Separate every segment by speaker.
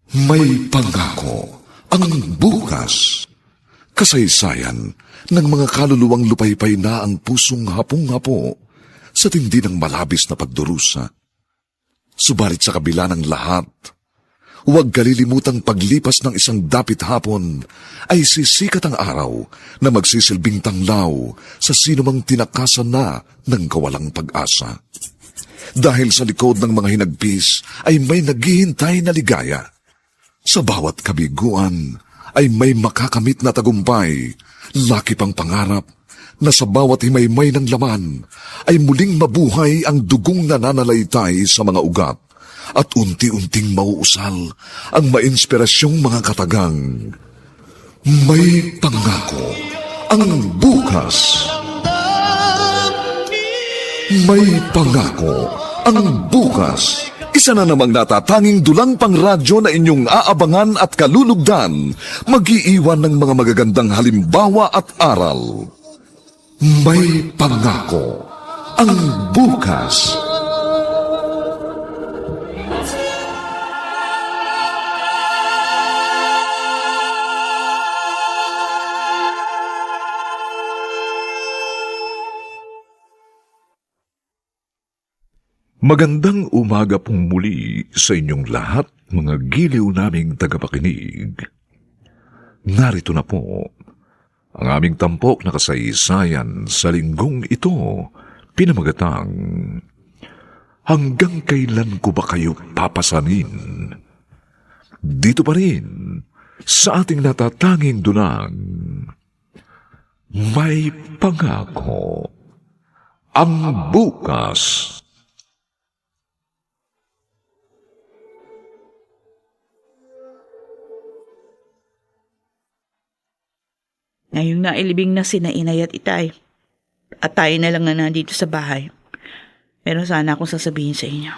Speaker 1: May pangako ang bukas. Kasaysayan ng mga kaluluwang lupaypay na ang pusong hapong-hapo sa tindi ng malabis na pagdurusa. Subalit sa kabila ng lahat, huwag kalilimutang paglipas ng isang dapit hapon ay sisikat ang araw na magsisilbing tanglaw sa sinumang tinakasan na ng kawalang pag-asa. Dahil sa likod ng mga hinagpis ay may naghihintay na ligaya. Sa bawat kabiguan ay may makakamit na tagumpay, laki pang pangarap na sa bawat himaymay ng laman ay muling mabuhay ang dugong nananalaytay sa mga ugat at unti-unting mauusal ang mainspirasyong mga katagang. May pangako ang bukas. May pangako ang bukas. Isa na namang natatanging dulang pang radyo na inyong aabangan at kalulugdan, mag-iiwan ng mga magagandang halimbawa at aral. May pangako ang bukas. Magandang umaga pong muli sa inyong lahat, mga giliw naming tagapakinig. Narito na po ang aming tampok na kasaysayan sa linggong ito, pinamagatang Hanggang Kailan Ko Ba Kayo Papasanin? Dito pa rin sa ating natatanging dunang May Pangako ang bukas.
Speaker 2: Ngayong nailibing na sina Inay at Itay. At tayo na lang na nandito sa bahay. Meron sana akong sasabihin sa inyo.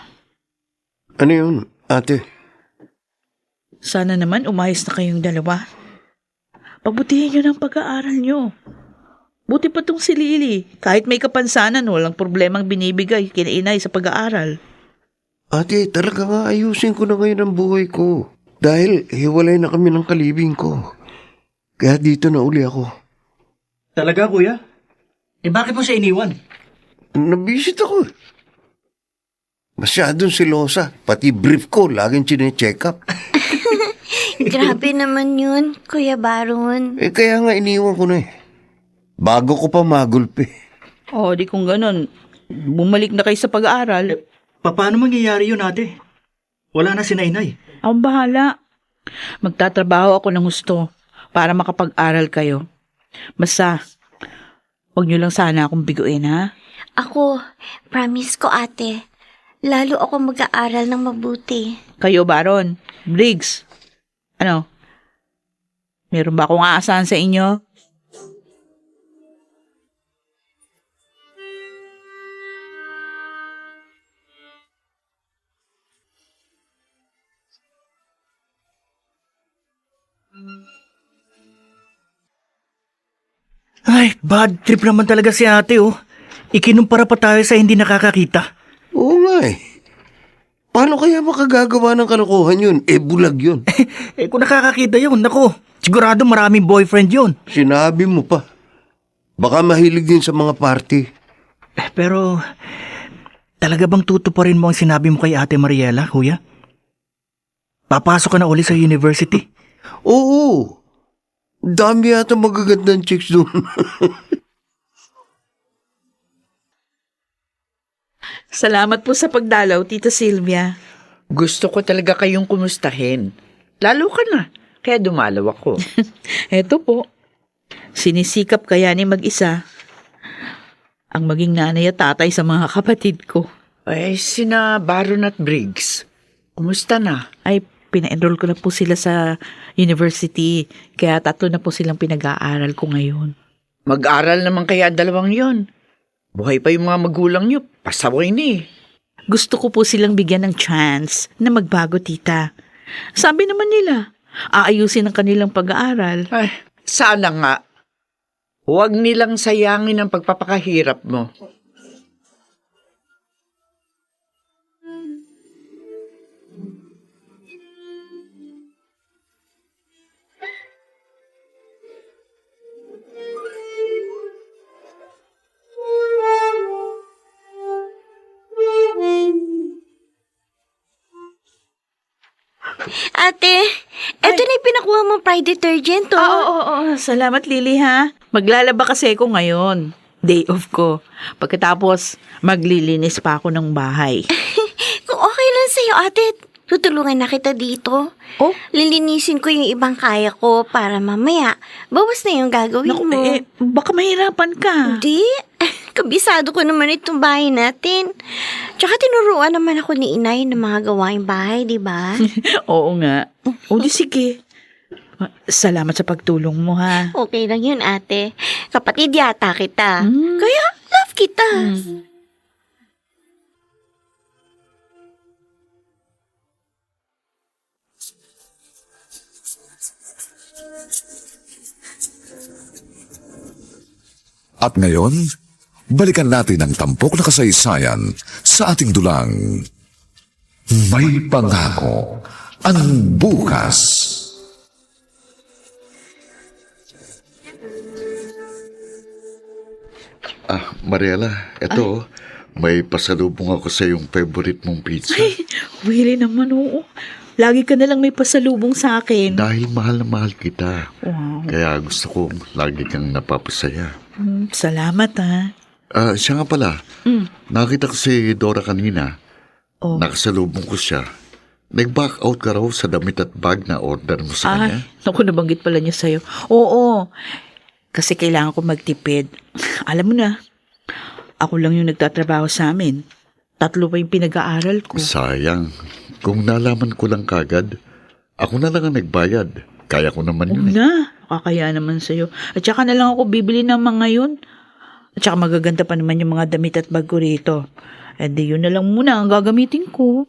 Speaker 3: Ano yun, ate?
Speaker 2: Sana naman umayos na kayong dalawa. Pagbutihin nyo ng pag-aaral nyo. Buti pa tong si Lily. Kahit may kapansanan, walang problemang binibigay kina Inay sa pag-aaral.
Speaker 3: Ate, talaga nga ayusin ko na ngayon ang buhay ko. Dahil hiwalay na kami ng kalibing ko. Kaya dito na uli ako.
Speaker 4: Talaga, kuya? Bakit mo siya iniwan?
Speaker 3: Nabisit ako. Masyadong silosa. Pati brief ko, laging chine-check up.
Speaker 5: Grabe naman yun, Kuya Baron.
Speaker 3: Kaya nga iniwan ko na eh. Bago ko pa magulpi.
Speaker 2: Di kung ganun, bumalik na kayo sa pag-aaral.
Speaker 4: Paano mangyayari yun, ate? Wala na si Nainay.
Speaker 2: Ang bahala. Magtatrabaho ako ng gusto para makapag-aral kayo. Basta, huwag niyo lang sana akong biguin, ha?
Speaker 5: Ako, promise ko ate, lalo ako mag-aaral ng mabuti.
Speaker 2: Kayo, Baron. Briggs. Ano? Meron ba akong aasahan sa inyo?
Speaker 4: Ay, bad trip naman talaga si ate, oh. Ikinumpara pa tayo sa hindi nakakakita.
Speaker 3: Oo nga eh. Paano kaya makagagawa ng kalokohan yun? Bulag yun.
Speaker 4: Kung nakakakita yun, naku, sigurado maraming boyfriend yun.
Speaker 3: Sinabi mo pa. Baka mahilig din sa mga party.
Speaker 4: Pero, talaga bang tutuparin mo ang sinabi mo kay ate Mariela, kuya? Papasok ka na uli sa university?
Speaker 3: Oo. Dami yata magagandang chicks doon.
Speaker 2: Salamat po sa pagdalaw, Tita Sylvia.
Speaker 6: Gusto ko talaga kayong kumustahin. Lalo ka na, kaya dumalaw ako.
Speaker 2: Eto po. Sinisikap kaya ni mag-isa ang maging nanay at tatay sa mga kapatid ko.
Speaker 6: Ay, sina Baron at Briggs. Kumusta na?
Speaker 2: Ay, pina-enroll ko na po sila sa university. Kaya 3 na po silang pinag-aaral ko ngayon.
Speaker 6: Mag-aral naman kaya ang dalawang yon. Buhay pa yung mga magulang nyo, pasaway na eh.
Speaker 2: Gusto ko po silang bigyan ng chance na magbago, tita. Sabi naman nila, aayusin ang kanilang pag-aaral.
Speaker 6: Ay, sana nga. Huwag nilang sayangin ang pagpapakahirap mo.
Speaker 5: Ate, eto na yung pinakuha mong Pride detergent, oh.
Speaker 2: Oo. Salamat, Lily, ha? Maglalaba kasi ako ngayon. Day off ko. Pagkatapos, maglilinis pa ako ng bahay.
Speaker 5: Kung okay lang sa'yo, ate, tutulungan na kita dito.
Speaker 2: Oh?
Speaker 5: Lilinisin ko yung ibang kaya ko para mamaya, bawas na yung gagawin
Speaker 2: Naku,
Speaker 5: mo.
Speaker 2: baka mahirapan ka.
Speaker 5: Hindi. Kabisado ko naman itong bahay natin. Tsaka tinuruan naman ako ni inay ng mga gawaing bahay, di ba?
Speaker 2: Oo nga. O di sige. Salamat sa pagtulong mo, ha?
Speaker 5: Okay lang yun, ate. Kapatid yata kita. Kaya, love kita.
Speaker 1: At ngayon, balikan natin ang tampok na kasaysayan sa ating dulang. May pangako ang bukas.
Speaker 7: Mariela, eto, may pasalubong ako sa yung favorite mong pizza.
Speaker 2: Really naman, oo. Lagi ka nalang may pasalubong sa akin.
Speaker 7: Dahil mahal na mahal kita.
Speaker 2: Wow.
Speaker 7: Kaya gusto ko lagi kang napapasaya.
Speaker 2: Salamat, ha?
Speaker 7: Siya nga pala, nakita ko si Dora kanina.
Speaker 2: Oh.
Speaker 7: Nakasalubong ko siya. Nag-back out ka raw sa damit at bag na order mo sa kanya.
Speaker 2: Naku, nabanggit pala niya sa'yo. Oo. Kasi kailangan ko magtipid. Alam mo na, ako lang yung nagtatrabaho sa amin. 3 pa yung pinag-aaral ko.
Speaker 7: Sayang. Kung nalaman ko lang kagad, ako na lang ang nagbayad. Kaya ko naman
Speaker 2: Oo
Speaker 7: yun.
Speaker 2: na, kakaya naman sa'yo. At saka na lang ako bibili ng mga yun. At saka magaganda pa naman yung mga damit at bag ko rito. Eh di yun na lang muna ang gagamitin ko.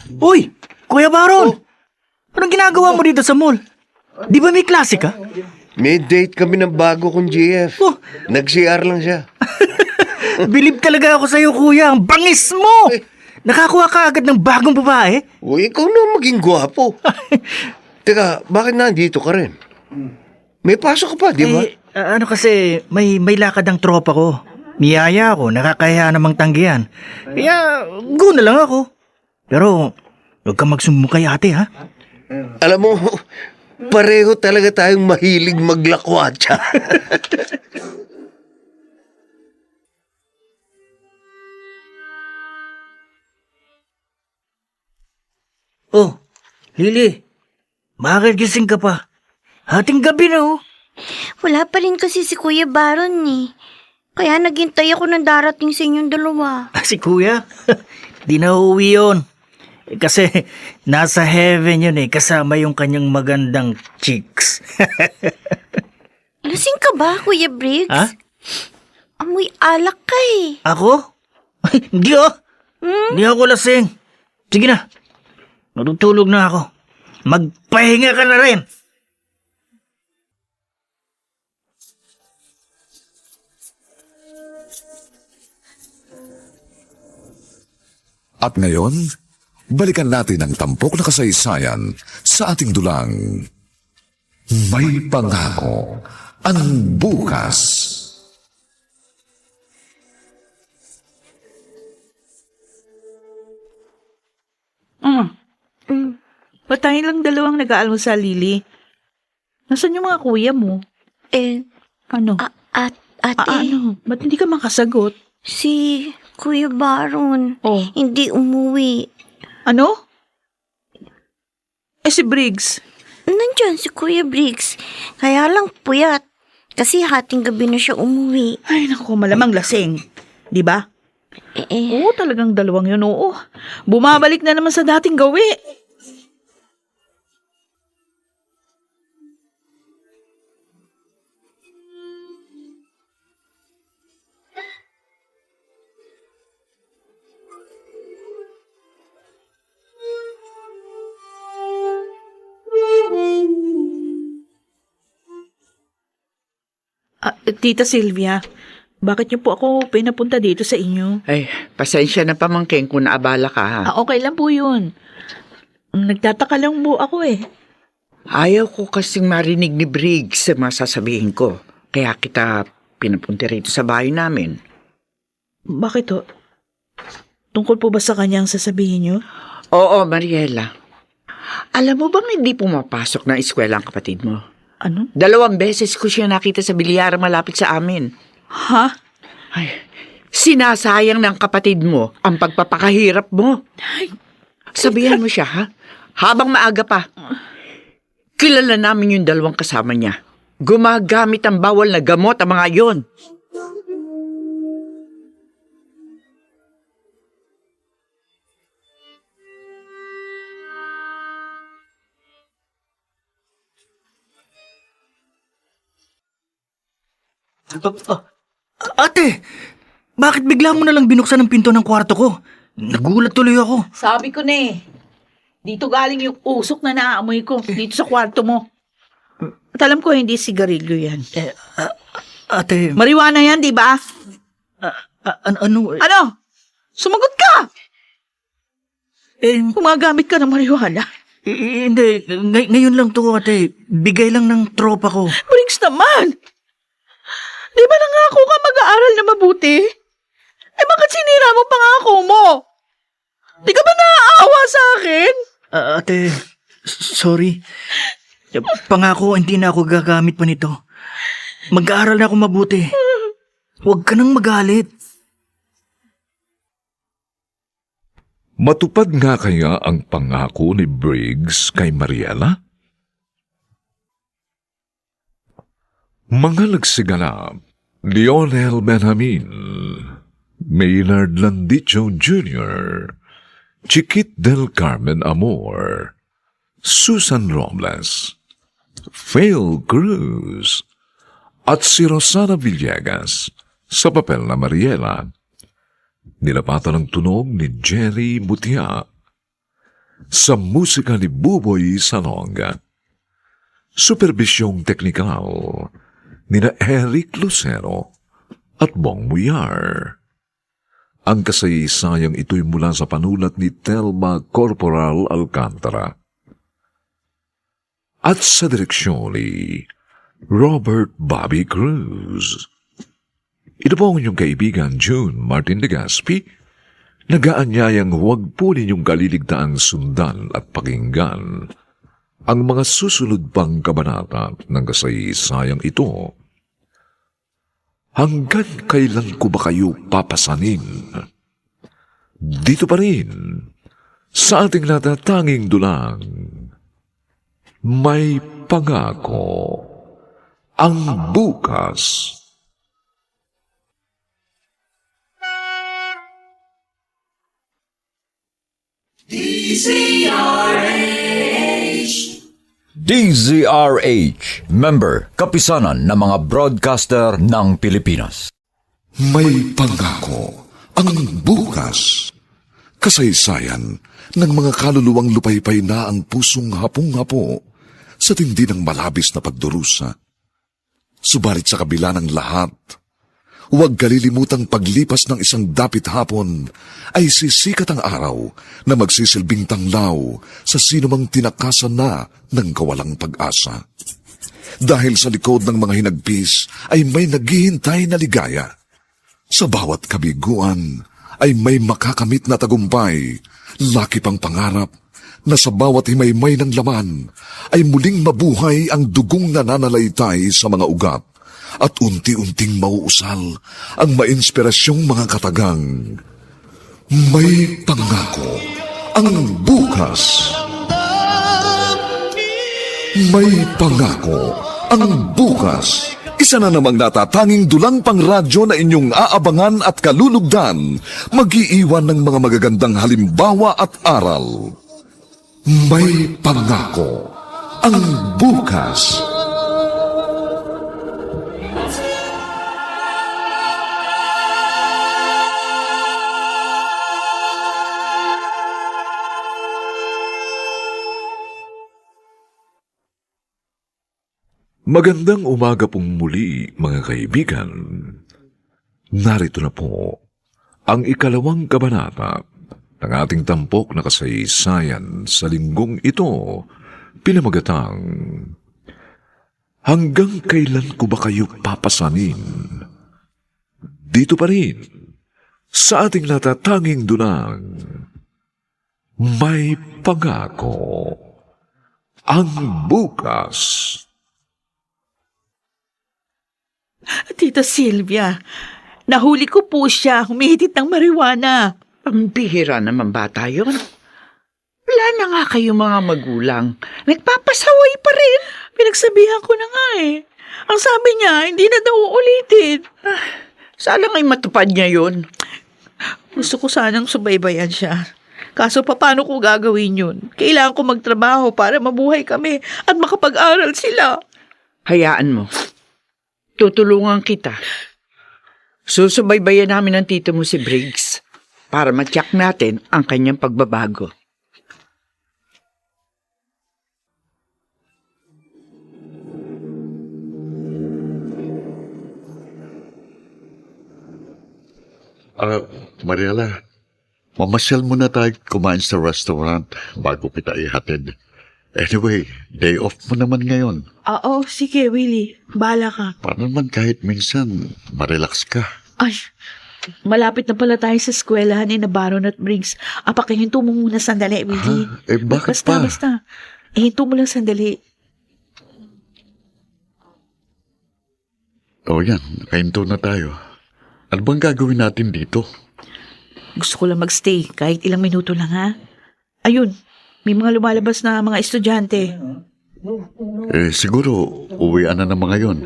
Speaker 4: Uy! Kuya Baron! Anong ginagawa mo dito sa mall? Di ba may klase ka?
Speaker 3: May date kami ng bago kong GF.
Speaker 4: Oh.
Speaker 3: Nag-CR lang siya.
Speaker 4: Bilib talaga ako sa'yo, kuya. Ang bangis mo! Nakakuha ka agad ng bagong babae?
Speaker 3: Uy, ikaw na maging gwapo. Teka, bakit nandito ka rin? May pasok ka pa, di ba?
Speaker 4: Ano kasi, may lakad ang tropa ko. Niyaya ako, nakakaya namang tanggihan. Kaya, go na lang ako. Pero, huwag kang magsumukay ate, ha?
Speaker 3: Alam mo, pareho talaga tayong mahilig maglakwatsa.
Speaker 4: Oh, Lily, bakit gising ka pa? Hating gabi na, oh.
Speaker 5: Wala pa rin kasi si Kuya Baron eh. Kaya naghintay ako ng darating sa inyong dalawa.
Speaker 4: Si kuya, di na uuwi yun. Kasi nasa heaven yun eh, kasama yung kanyang magandang chicks.
Speaker 5: Lasing ka ba, Kuya Briggs?
Speaker 4: Ha?
Speaker 5: Amoy alak ka eh.
Speaker 4: Ako? Ay, hindi oh. Hindi ako lasing. Sige na, matutulog na ako. Magpahinga ka na rin.
Speaker 1: At ngayon, balikan natin ang tampok na kasaysayan sa ating dulang. May pangako ang bukas.
Speaker 2: Ba't tayo lang dalawang nag-aalmusal, Lily? Nasaan yung mga kuya mo? Ano?
Speaker 5: Ate,
Speaker 2: Ano? Ba't hindi ka makasagot?
Speaker 5: si Kuya Baron,
Speaker 2: Oh.
Speaker 5: hindi umuwi.
Speaker 2: Ano? Si Briggs.
Speaker 5: Nandyan si Kuya Briggs. Kaya lang puyat. Kasi hating gabi na siya umuwi.
Speaker 2: Ay, naku, malamang lasing. Di ba? Oo, talagang dalawang yun, oo. Bumabalik na naman sa dating gawi. Tita Sylvia, bakit niyo po ako pinapunta dito sa inyo?
Speaker 6: Ay, pasensya na pamangkin kung naabala ka ha.
Speaker 2: Okay lang po yun. Nagtataka lang po ako eh.
Speaker 6: Ayaw ko kasing marinig ni Briggs sa mga sasabihin ko. Kaya kita pinapunta rito sa bahay namin.
Speaker 2: Bakit ho? Tungkol po ba sa kanyang sasabihin niyo?
Speaker 6: Oo, Mariela. Alam mo bang hindi pumapasok ng eskwela ang kapatid mo?
Speaker 2: Ano?
Speaker 6: 2 beses ko siya nakita sa bilyara malapit sa amin.
Speaker 2: Ha?
Speaker 6: Ay, sinasayang ng kapatid mo ang pagpapakahirap mo. Sabihan mo siya, ha? Habang maaga pa. Kilala namin yung 2 kasama niya. Gumagamit ang bawal na gamot ang mga yon.
Speaker 4: Ate, bakit bigla mo na lang binuksan ang pinto ng kwarto ko? Nagulat tuloy ako.
Speaker 2: Sabi ko na eh. Dito galing yung usok na naamoy ko. Dito sa kwarto mo. At alam ko hindi sigarilyo yan.
Speaker 4: Ate,
Speaker 2: Marijuana yan, di ba?
Speaker 4: ano?
Speaker 2: Ano? Sumagot ka!
Speaker 4: Eh,
Speaker 2: Gumagamit ka ng marijuana.
Speaker 4: hindi. Ngayon lang to, ate. Bigay lang ng tropa ko.
Speaker 2: Briggs naman! Di ba nangako ka mag-aaral na mabuti? Eh bakit sinira mo pangako mo? Di ka ba naaawa sa akin?
Speaker 4: Ate, sorry. Pangako, hindi na ako gagamit pa nito. Mag-aaral na ako mabuti. Huwag ka nang magalit.
Speaker 1: Matupad nga kaya ang pangako ni Briggs kay Mariela? Mga nagsiganap, Lionel Benjamin, Maynard Landicho Jr., Chiquit del Carmen Amor, Susan Robles, Phil Cruz, at si Rosana Villegas sa papel na Mariela. Nilapatan ng tunog ni Jerry Butia sa musika ni Buboy Salonga. Superbisyong teknikal nina Eric Lucero at Bong Muyar. Ang kasaysayang ito'y mula sa panulat ni Telma Corporal Alcantara at sa direksyon ni Robert Bobby Cruz. Ito po ang inyong kaibigan June Martin Legaspi, nagaanyayang huwag po ninyong kaliligtaang sundan at pakinggan ang mga susunod pang kabanata ng kasaysayang ito. Hanggang kailan ko ba kayo papasanin? Dito pa rin, sa ating natatanging dulang, may pangako ang bukas.
Speaker 8: DZRH, member, kapisanan ng mga broadcaster ng Pilipinas.
Speaker 1: May pangako ang bukas. Kasaysayan ng mga kaluluwang lupaypay na ang pusong hapong-hapo sa tindi ng malabis na pagdurusa. Subalit sa kabila ng lahat, huwag kalilimutang paglipas ng isang dapit hapon ay sisikat ang araw na magsisilbing tanglaw sa sinumang tinakasan na ng kawalang pag-asa. Dahil sa likod ng mga hinagpis ay may naghihintay na ligaya. Sa bawat kabiguan ay may makakamit na tagumpay, laki pang pangarap na sa bawat himaymay ng laman ay muling mabuhay ang dugong nananalaytay sa mga ugat at unti-unting mauusal ang mainspirasyong mga katagang. May pangako ang bukas. May pangako ang bukas. Isa na namang natatanging dulang pang radyo na inyong aabangan at kalulugdan, mag-iiwan ng mga magagandang halimbawa at aral. May pangako ang bukas. Magandang umaga pong muli, mga kaibigan. Narito na po ang ikalawang kabanata ng ating tampok na kasaysayan sa linggong ito, pinamagatang Hanggang kailan ko ba kayo papasanin? Dito pa rin, sa ating natatanging dunang may pangako ang bukas.
Speaker 2: Tita Silvia, nahuli ko po siya humihitit ng marijuana.
Speaker 6: Ang bihira naman bata yun. Wala na nga kayong mga magulang. Nagpapasaway pa rin.
Speaker 2: Pinagsabihan ko na nga eh. Ang sabi niya, hindi na daw uulitin.
Speaker 6: Sana nga'y matupad niya yun.
Speaker 2: Gusto ko sanang subaybayan siya. Kaso paano ko gagawin yun? Kailangan ko magtrabaho para mabuhay kami at makapag-aral sila.
Speaker 6: Hayaan mo. Tutulungan kita. Susubaybayan namin ng tito mo si Briggs para ma-check natin ang kanyang pagbabago.
Speaker 7: Mariela, mamasyal muna tayo kumain sa restaurant bago kita ihatid. Anyway, day off mo naman ngayon.
Speaker 2: Oo, sige Willie. Bahala ka.
Speaker 7: Para naman kahit minsan, marelax ka.
Speaker 2: Ay, malapit na pala tayo sa eskwelahan ni Baron at Briggs. Pakihinto mo muna sandali, Willie.
Speaker 7: Bakit
Speaker 2: basta,
Speaker 7: pa?
Speaker 2: Basta. Hinto mo lang sandali.
Speaker 7: Yan, nakahinto na tayo. Ano bang gagawin natin dito?
Speaker 2: Gusto ko lang magstay kahit ilang minuto lang, ha? Ayun, may mga lumalabas na mga estudyante.
Speaker 7: Siguro, uwian na naman ngayon.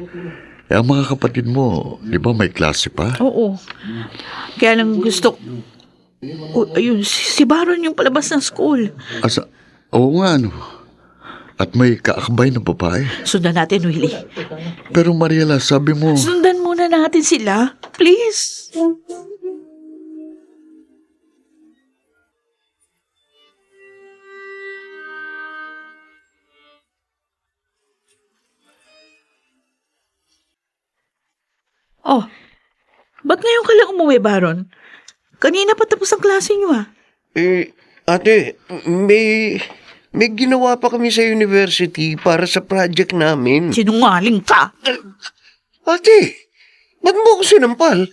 Speaker 7: Ang mga kapatid mo, di ba may klase pa?
Speaker 2: Oo. Kaya lang gusto... ayun, si Baron yung palabas ng school.
Speaker 7: Oo nga, ano. At may kaakbay na babae.
Speaker 2: Sundan natin, Willie.
Speaker 7: Pero Mariela, sabi mo...
Speaker 2: Sundan muna natin sila. Please. Oh, ba't ngayon ka lang umuwi, Baron? Kanina pa tapos ang klase niyo, ha?
Speaker 3: Ate, may ginawa pa kami sa university para sa project namin.
Speaker 2: Sinungaling ka!
Speaker 3: Ate, ba't mo ako sinampal?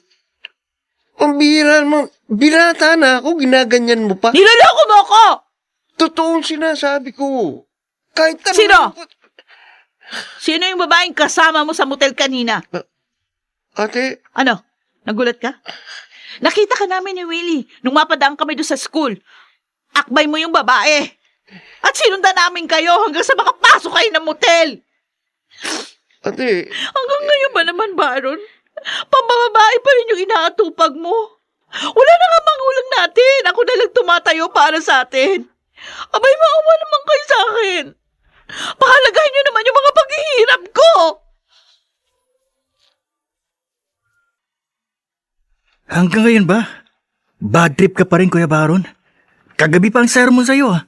Speaker 3: Ang bihira mo, binata na ako, ginaganyan mo pa.
Speaker 2: Niloloko mo ako!
Speaker 3: Totoong sinasabi ko. Kahit tanong
Speaker 2: Sino?
Speaker 3: mo-
Speaker 2: Sino yung babaeng kasama mo sa motel kanina?
Speaker 3: Ate,
Speaker 2: Ano? Nagulat ka? Nakita ka namin ni Willie nung mapadaan kami doon sa school. Akbay mo yung babae. At sinundan namin kayo hanggang sa makapasok kayo ng motel.
Speaker 3: ate,
Speaker 2: Hanggang ngayon ba naman, Baron? Pambababae pa rin yung inaatupag mo. Wala na nga mangulang natin. Ako na lang tumatayo para sa atin. Abay, maawa naman kayo sa akin. Pahalagahan niyo naman yung mga paghihirap ko.
Speaker 4: Hanggang ngayon ba? Bad trip ka pa rin, Kuya Baron. Kagabi pa ang sermon sa'yo, ha?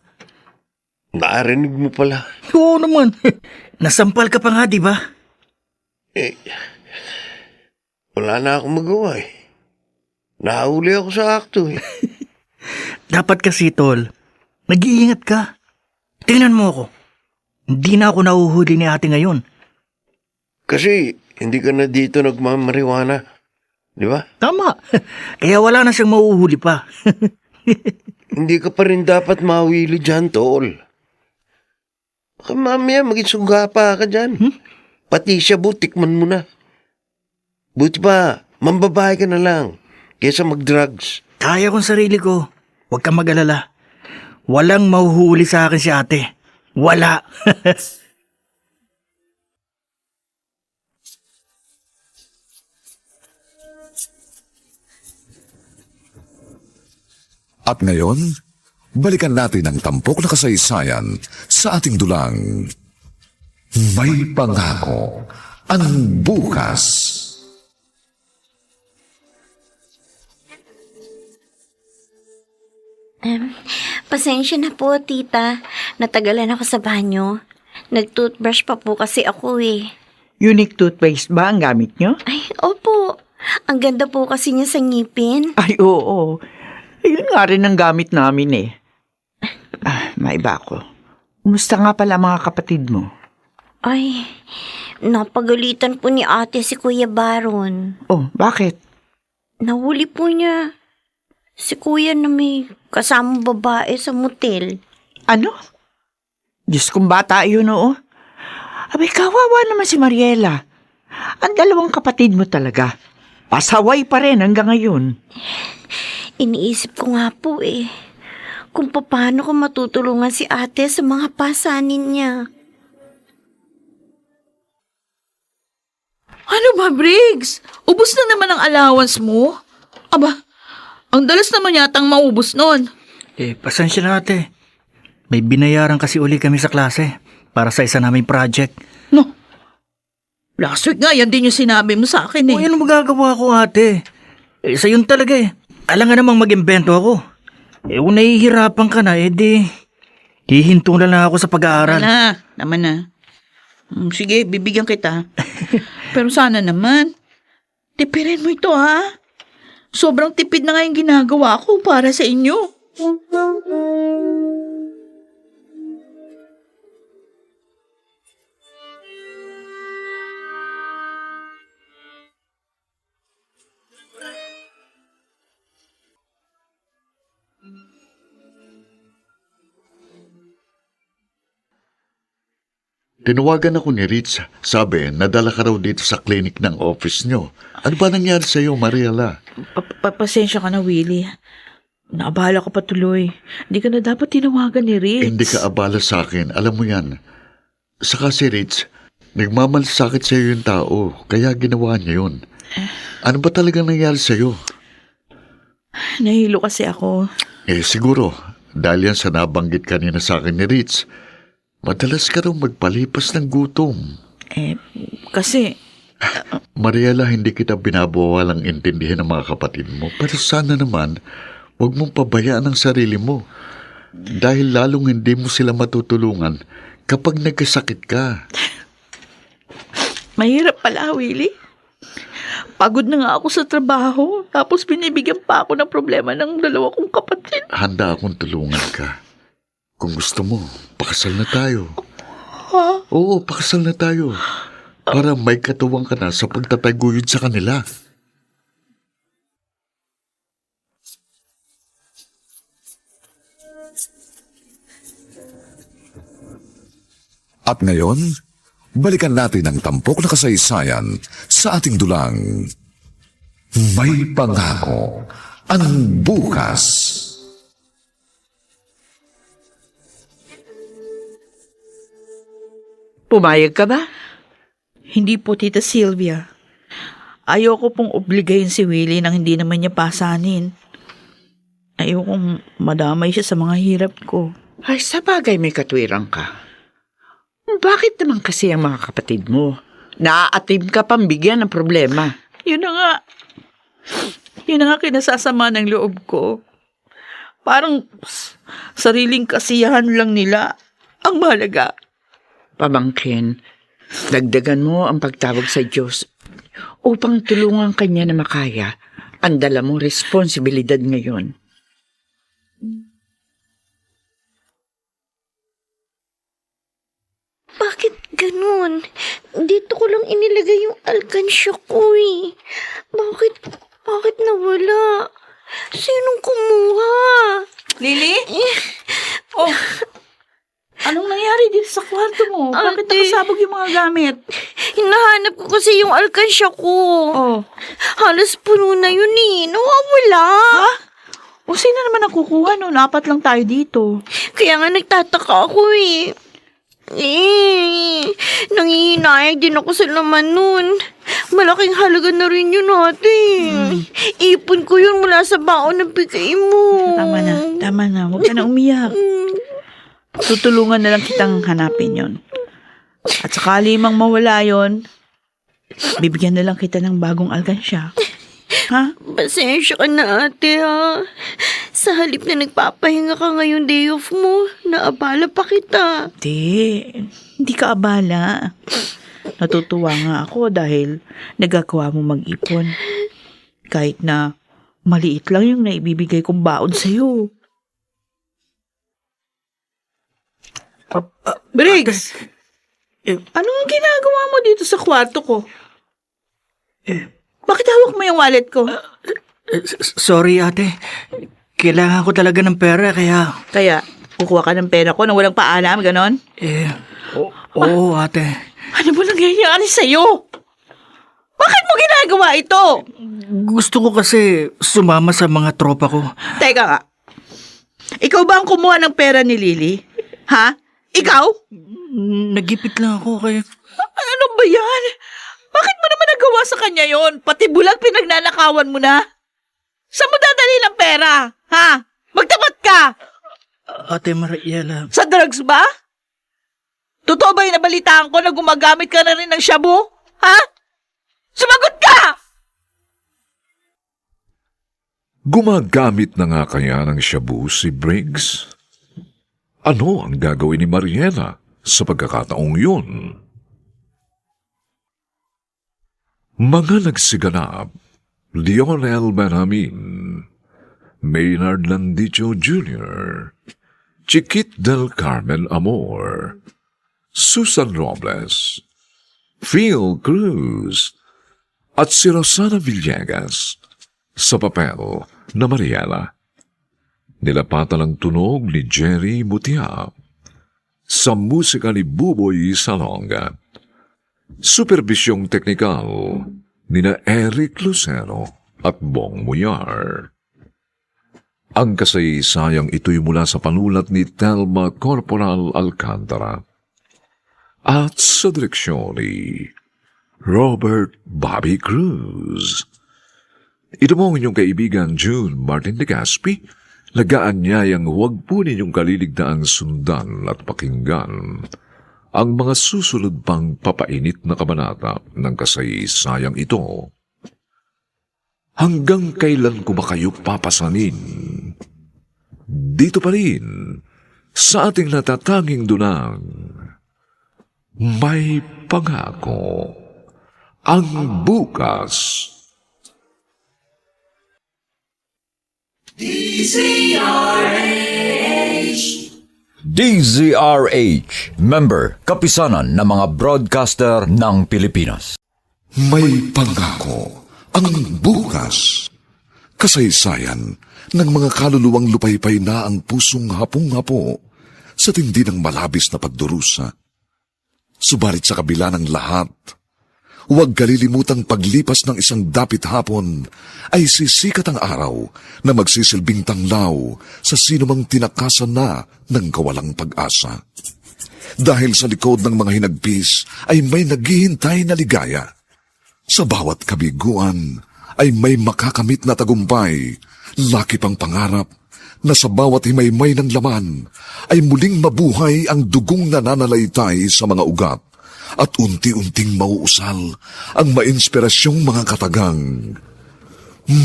Speaker 3: narinig mo pala.
Speaker 4: Oo naman. Nasampal ka pa nga, di ba?
Speaker 3: Wala na akong magawa eh. Nahuli ako sa akto eh.
Speaker 4: Dapat kasi, Tol. Nag-iingat ka. Tingnan mo ako. Hindi na ako nahuhuli ni ate ngayon.
Speaker 3: Kasi hindi ka na dito nagmamariwana. Di ba?
Speaker 4: Tama. Kaya wala na siyang mauhuli pa.
Speaker 3: Hindi ka pa rin dapat mawili dyan, tol. Baka mamaya maging sugapa ka dyan. Pati siya, butikman mo na. Buti pa, mambabae ka na lang kaysa mag-drugs.
Speaker 4: Kaya kong sarili ko. Huwag kang mag-alala. Walang mahuhuli sa akin si ate. Wala.
Speaker 1: At ngayon, balikan natin ang tampok na kasaysayan sa ating dulang May Pangako ang Bukas.
Speaker 5: Pasensya na po, tita. Natagalan ako sa banyo. Nag-toothbrush pa po kasi ako eh.
Speaker 6: Unique toothpaste ba ang gamit nyo?
Speaker 5: Ay, opo. Ang ganda po kasi niya sa ngipin.
Speaker 6: Ay, oo. Ayun nga rin ang gamit namin eh. Maiba ako. Kumusta nga pala mga kapatid mo?
Speaker 5: Ay, napagalitan po ni ate si Kuya Baron.
Speaker 6: Oh, bakit?
Speaker 5: Nahuli po niya. Si kuya na may kasamang babae sa motel.
Speaker 6: Ano? Diyos kong bata yun, oo. Abay, kawawa naman si Mariela. Ang dalawang kapatid mo talaga. Pasaway pa rin hanggang ngayon.
Speaker 5: Iniisip ko nga po kung paano ko matutulungan si ate sa mga pasanin niya.
Speaker 2: Ano ba, Briggs? Ubus na naman ang allowance mo? Aba, ang dalas naman yatang maubos nun.
Speaker 4: Pasensya na ate. May binayaran kasi uli kami sa klase para sa isa naming project.
Speaker 2: No, last week nga, yan din yung sinabi mo sa akin
Speaker 4: O yan ang magagawa ko ate. Sa yun talaga Alam nga namang mag-imbento ako. Kung nahihirapan ka na, hihinto na lang ako sa pag-aaral.
Speaker 2: Naman na. Sige, bibigyan kita. Pero sana naman, tipirin mo ito ha. Sobrang tipid na nga yung ginagawa ko para sa inyo.
Speaker 7: Tinawagan ako ni Ritz. Sabi, nadala ka raw dito sa clinic ng office nyo. Ano ba nangyari sa iyo, Mariela?
Speaker 2: Pasensya ka na, Willie. Naabala ka pa tuloy. Hindi ka na dapat tinawagan ni Ritz.
Speaker 7: Hindi ka abala sa akin. Alam mo yan. Saka si Ritz, nagmamalasakit sa iyo yung tao. Kaya ginawa niya yun. Ano ba talagang nangyari sa iyo?
Speaker 2: Nahilo kasi ako.
Speaker 7: Siguro. Dahil yan sa nabanggit kanina sa akin ni Ritz. Madalas ka raw magpalipas ng gutom.
Speaker 2: Kasi...
Speaker 7: Mariela, hindi kita binabawalang intindihin ng mga kapatid mo. Pero sana naman, huwag mong pabayaan ang sarili mo. Dahil lalong hindi mo sila matutulungan kapag nagkasakit ka.
Speaker 2: Mahirap pala, Willie. Pagod na nga ako sa trabaho. Tapos binibigyan pa ako ng problema ng dalawa kong kapatid.
Speaker 7: Handa akong tulungan ka. Kung gusto mo, pakasal na tayo.
Speaker 2: Ha?
Speaker 7: Oo, pakasal na tayo. Para may katuwang ka na sa pagtataguyod sa kanila.
Speaker 1: At ngayon, balikan natin ang tampok na kasaysayan sa ating dulang. May pangako ang bukas.
Speaker 6: Pumayag ka ba?
Speaker 2: Hindi po, Tita Sylvia. Ayoko pong obligayin si Willie nang hindi naman niya pasanin. Ayokong madamay siya sa mga hirap ko.
Speaker 6: Ay, sa bagay may katwirang ka. Bakit naman kasi ang mga kapatid mo? Naaatim ka pang bigyan ng problema.
Speaker 2: Yun na nga. Yun na nga kinasasama ng loob ko. Parang sariling kasiyahan lang nila ang mahalaga.
Speaker 6: Pamangkin, dagdagan mo ang pagtawag sa Diyos upang tulungan kanya na makaya ang dala mong responsibilidad ngayon.
Speaker 5: Bakit ganun? Dito ko lang inilagay yung alkansya ko Bakit nawala? Sinong kumuha?
Speaker 2: Lily? Oh, anong nangyari dito sa kwarto mo? Bakit
Speaker 5: Ate.
Speaker 2: nakasabog yung mga gamit?
Speaker 5: Hinahanap ko kasi yung alkansya ko.
Speaker 2: Oh.
Speaker 5: Halos puno na yun Nawawala.
Speaker 2: Ha? O sino naman ang kukuha nun? Apat lang tayo dito.
Speaker 5: Kaya nga nagtataka ako Nangihinayang din ako sa laman nun. Malaking halaga na rin yun Ipon ko yun mula sa baon ng bigay mo.
Speaker 2: Tama na. Huwag ka na umiyak. Tutulungan na lang kitang hanapin yon. At sakali mang mawala yon, bibigyan na lang kita ng bagong alkansya. Ha?
Speaker 5: Pasensya ka na ate Sa halip na nagpapahinga ka ngayong day off mo, naabala pa kita.
Speaker 2: Hindi ka abala. Natutuwa nga ako dahil nagagawa mo mag-ipon. Kahit na maliit lang yung naibibigay kong baon sa'yo. Briggs! Anong ginagawa mo dito sa kwarto ko? Bakit hawak mo yung wallet ko?
Speaker 4: Sorry ate. Kailangan ko talaga ng pera kaya...
Speaker 2: Kaya, kukuha ka ng pera ko na walang paalam, ganon?
Speaker 4: Oo ate.
Speaker 2: Ano ba nangyayari sa'yo? Bakit mo ginagawa ito?
Speaker 4: Gusto ko kasi sumama sa mga tropa ko.
Speaker 2: Teka nga. Ikaw ba ang kumuha ng pera ni Lily? Ha? Ikaw?
Speaker 4: Nagipit lang ako kay...
Speaker 2: Ano ba yan? Bakit mo naman nagawa sa kanya yon? Pati bulag pinagnanakawan mo na? Saan mo dadali ng pera? Ha? Magtapat ka!
Speaker 4: Ate Mariela...
Speaker 2: Sa drugs ba? Totoo ba yung nabalitaan ko na gumagamit ka na rin ng shabu? Ha? Sumagot ka!
Speaker 1: Gumagamit na nga kaya ng shabu si Briggs? Ano ang gagawin ni Mariela sa pagkakataong yun? Mga nagsiganap, Lionel Benjamin, Maynard Landicho Jr., Chiquit del Carmen Amor, Susan Robles, Phil Cruz, at si Rosana Villegas sa papel na Mariela. Nilapatan ang tunog ni Jerry Mutia sa musika ni Buboy Salonga. Supervisyong teknikal nina Eric Lucero at Bong Muyar. Ang kasaysayang ito'y mula sa panulat ni Telma Corporal Alcantara at sa direksyon ni Robert Bobby Cruz. Ito mo inyong kaibigan June Martin de Gaspi, lagaan niyayang huwag po ninyong kaliligdaang sundan at pakinggan ang mga susunod pang papainit na kabanata ng kasaysayang ito. Hanggang kailan ko ba kayo papasanin? Dito pa rin, sa ating natatanging dunang, may pangako ang bukas.
Speaker 8: DZRH, member, kapisanan ng mga broadcaster ng Pilipinas.
Speaker 1: May pangako ang bukas. Kasaysayan ng mga kaluluwang lupaypay na ang pusong hapong-hapo sa tindi ng malabis na pagdurusa. Subalit sa kabila ng lahat, huwag kalilimutang paglipas ng isang dapit hapon ay sisikat ang araw na magsisilbing tanglaw sa sinumang tinakasan na ng kawalang pag-asa. Dahil sa likod ng mga hinagpis ay may naghihintay na ligaya. Sa bawat kabiguan ay may makakamit na tagumpay, laki pang pangarap na sa bawat himaymay ng laman ay muling mabuhay ang dugong nananalaytay sa mga ugat at unti-unting mauusal ang mainspirasyong mga katagang.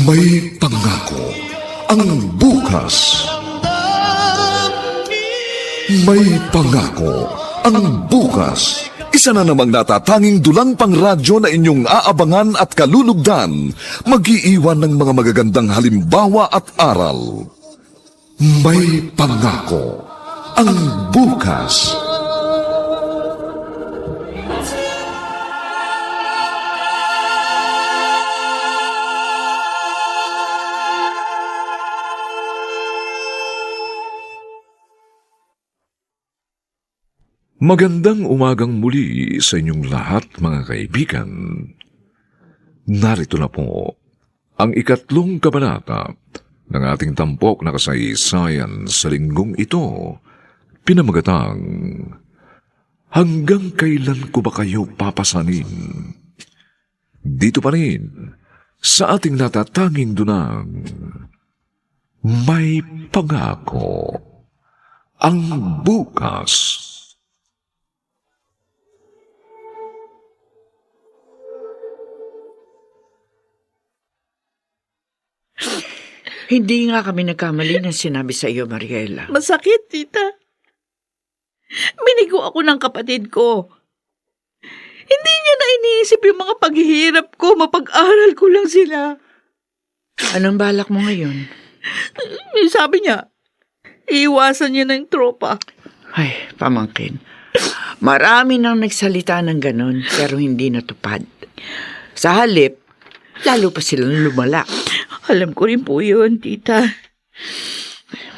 Speaker 1: May pangako ang bukas. May pangako ang bukas. Isa na namang natatanging dulang pang radyo na inyong aabangan at kalulugdan, mag-iiwan ng mga magagandang halimbawa at aral. May pangako ang bukas. Magandang umagang muli sa inyong lahat, mga kaibigan. Narito na po ang 3 kabanata ng ating tampok na kasaysayan sa linggong ito, pinamagatang Hanggang Kailan Ko Ba Kayo Papasanin? Dito pa rin sa ating natatanging dunang, may pangako ang bukas.
Speaker 6: Hindi nga kami nagkamali ng sinabi sa iyo, Mariela.
Speaker 2: Masakit, tita. Binigo ako ng kapatid ko. Hindi niya na iniisip yung mga paghihirap ko. Mapag-aral ko lang sila.
Speaker 6: Anong balak mo ngayon?
Speaker 2: Sabi niya, iiwasan niya ng tropa.
Speaker 6: Ay, pamangkin. Marami nang nagsalita ng ganon, pero hindi natupad. Sa halip, lalo pa silang lumala.
Speaker 2: Alam ko rin po yun, tita.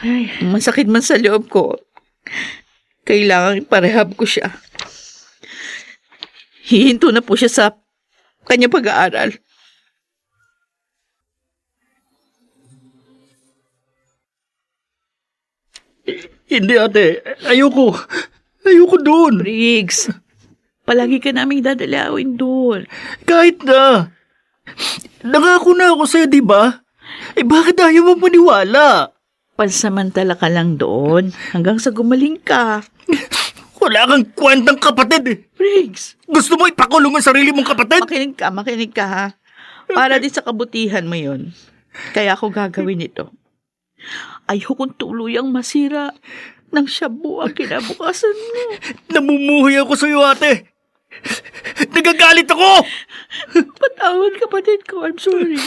Speaker 2: Ay, masakit man sa loob ko. Kailangan iparehab ko siya. Hihinto na po siya sa kanyang pag-aaral.
Speaker 4: Hindi ate, ayoko. Ayoko doon.
Speaker 2: Briggs, palagi ka naming dadalawin doon.
Speaker 4: Kahit na. Nangako na ako sa'yo, di ba? Bakit ayaw mo maniwala?
Speaker 2: Pansamantala ka lang doon hanggang sa gumaling ka.
Speaker 4: Wala kang kwentang kapatid eh.
Speaker 2: Briggs,
Speaker 4: Gusto mo ipakulong ang sarili mong kapatid?
Speaker 2: makinig ka ha. Para din sa kabutihan mo yun. Kaya ako gagawin ito. Ayokong tuluyang masira ng shabu ang kinabukasan mo.
Speaker 4: Namumuhay ako sa'yo, ate. Nagagalit ako!
Speaker 2: Patawad kapatid ko, I'm sorry.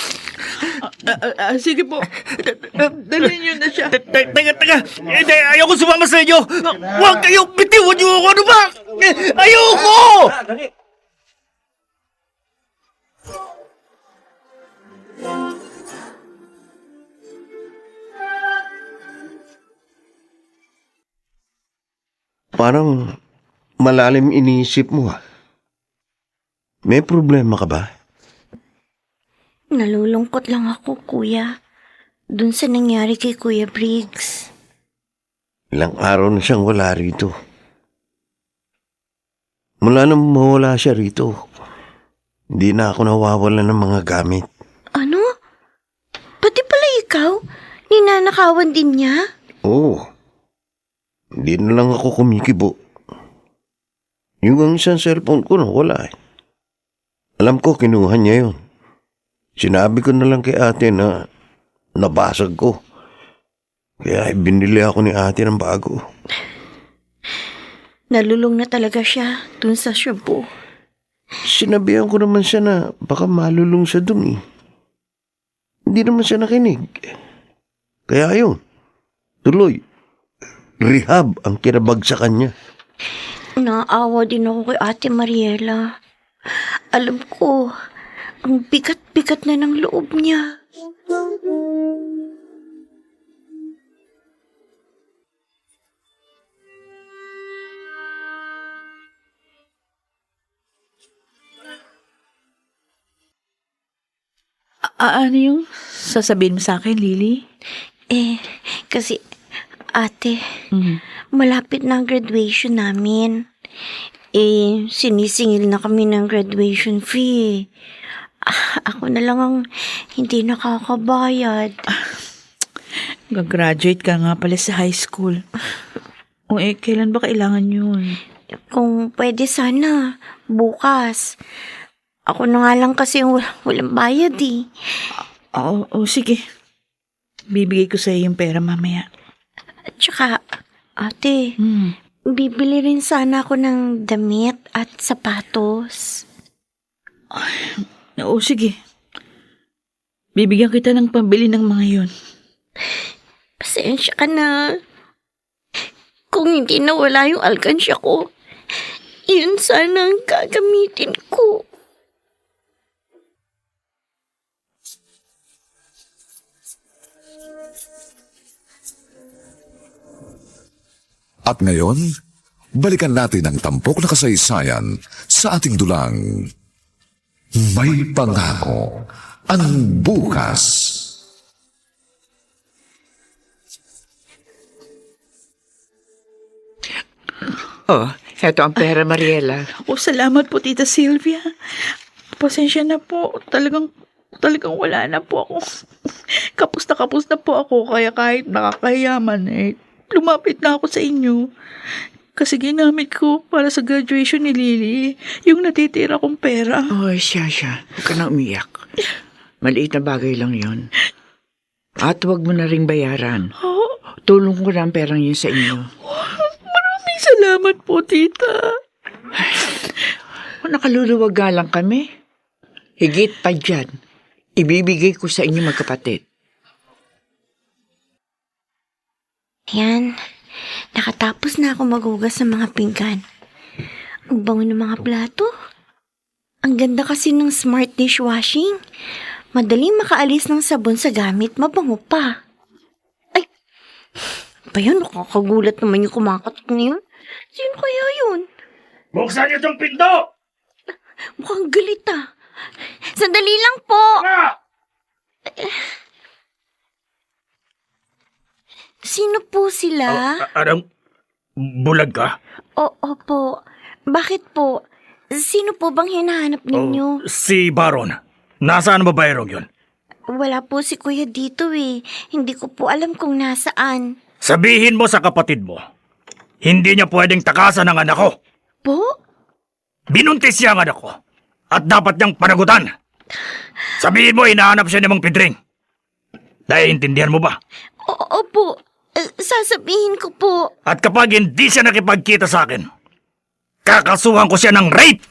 Speaker 2: Sige po, dalhin niyo na siya.
Speaker 4: Teka. Ayoko sumama sa inyo. Huwag kayo, bitiwan niyo ako. Ano ba? Ayoko!
Speaker 3: Parang malalim iniisip mo, May problema ka ba?
Speaker 5: Nalulungkot lang ako, kuya. Dun sa nangyari kay Kuya Briggs.
Speaker 3: Ilang araw na siyang wala rito. Mula nang mawala siya rito, hindi na ako nawawala ng mga gamit.
Speaker 5: Ano? Pati pala ikaw? Ninanakawan din niya?
Speaker 3: Oo. Hindi na lang ako kumikibo. Yung ang isang cellphone ko wala eh. Alam ko, kinuha niya yun. Sinabi ko na lang kay ate na nabasag ko. Kaya binili ako ni ate ng bago.
Speaker 5: Nalulung na talaga siya dun sa shabu.
Speaker 3: Sinabihan ko naman siya na baka malulung siya dun eh. Hindi naman siya nakinig. Kaya yun, tuloy, rehab ang kinabagsakan niya.
Speaker 5: Naawa din ako kay Ate Mariela. Alam ko, ang bigat-bigat na ng loob niya.
Speaker 2: Ano yung sasabihin mo sa akin, Lily?
Speaker 5: Kasi, ate, malapit na ang graduation namin. Sinisingil na kami ng graduation fee. Ako na lang ang hindi nakakabayad.
Speaker 2: Gagraduate ka nga pala sa high school. Kailan ba kailangan yun?
Speaker 5: Kung pwede sana, bukas. Ako na nga lang kasi walang bayad eh.
Speaker 2: Sige. Bibigay ko sa'yo yung pera mamaya.
Speaker 5: At saka, ate, bibili rin sana ako ng damit at sapatos.
Speaker 2: Sige. Bibigyan kita ng pambili ng mga yun.
Speaker 5: Pasensya ka na. Kung hindi nawala yung alkansya ko, yun sana ang gagamitin ko.
Speaker 1: At ngayon, balikan natin ang tampok na kasaysayan sa ating dulang May Pangako ang Bukas.
Speaker 6: Heto ang pera, Mariela.
Speaker 2: Salamat po, Tita Sylvia. Pasensya na po. Talagang wala na po ako. Kapos na po ako. Kaya kahit nakakahiyaman lumapit na ako sa inyo. Kasi ginamit ko para sa graduation ni Lily yung natitira kong pera.
Speaker 6: Siya. Huwag ka na umiyak. Maliit na bagay lang yon. At huwag mo na ring bayaran. Tulong ko na ang perang yun sa inyo.
Speaker 2: Maraming salamat po, Tita.
Speaker 6: Nakaluluwag nga lang kami. Higit pa dyan. Ibibigay ko sa inyo magkapatid.
Speaker 5: Ayan, nakatapos na ako maghugas ng mga pinggan. Ang bango ng mga plato. Ang ganda kasi ng smart dishwashing. Madaling makaalis ng sabon sa gamit, mabango pa. Ay, ba yun? Nakakagulat naman yung kumakatok na yun. Sino kaya yun?
Speaker 4: Buksan niyo tong pinto!
Speaker 5: Mukhang galit ah. Sandali lang po. Sino po sila?
Speaker 4: Anong bulag ka?
Speaker 5: Opo. Bakit po? Sino po bang hinahanap ninyo?
Speaker 4: Si Baron. Nasaan ba bayrong yun?
Speaker 5: Wala po si Kuya dito eh. Hindi ko po alam kung nasaan.
Speaker 4: Sabihin mo sa kapatid mo, hindi niya pwedeng takasan ang anak ko.
Speaker 5: Po?
Speaker 4: Binuntis siya ang anak ko. At dapat niyang panagutan. Sabihin mo, hinahanap siya ni Mang Pedring. Naiintindihan mo ba?
Speaker 5: Opo. Sasabihin ko po.
Speaker 4: At kapag hindi siya nakipagkita sa akin, kakasuhan ko siya ng rape!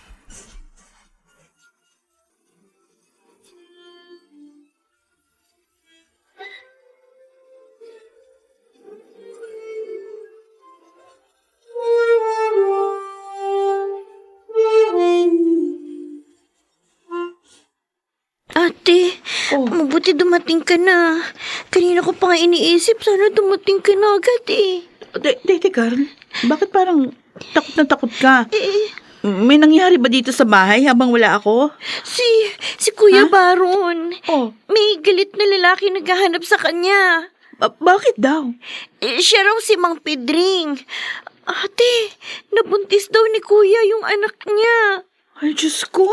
Speaker 5: Ate, mabuti dumating ka na. Kanina ko pa nga iniisip, sana dumating ka na agad eh.
Speaker 2: Teka, Carl. Bakit parang takot na takot ka?
Speaker 5: Eh,
Speaker 2: May nangyari ba dito sa bahay habang wala ako?
Speaker 5: si Kuya Baron.
Speaker 2: Oh,
Speaker 5: May galit na lalaki naghahanap sa kanya.
Speaker 2: bakit daw?
Speaker 5: Siya raw si Mang Pedring. Ate, nabuntis daw ni Kuya yung anak niya.
Speaker 2: Ay, Diyos ko.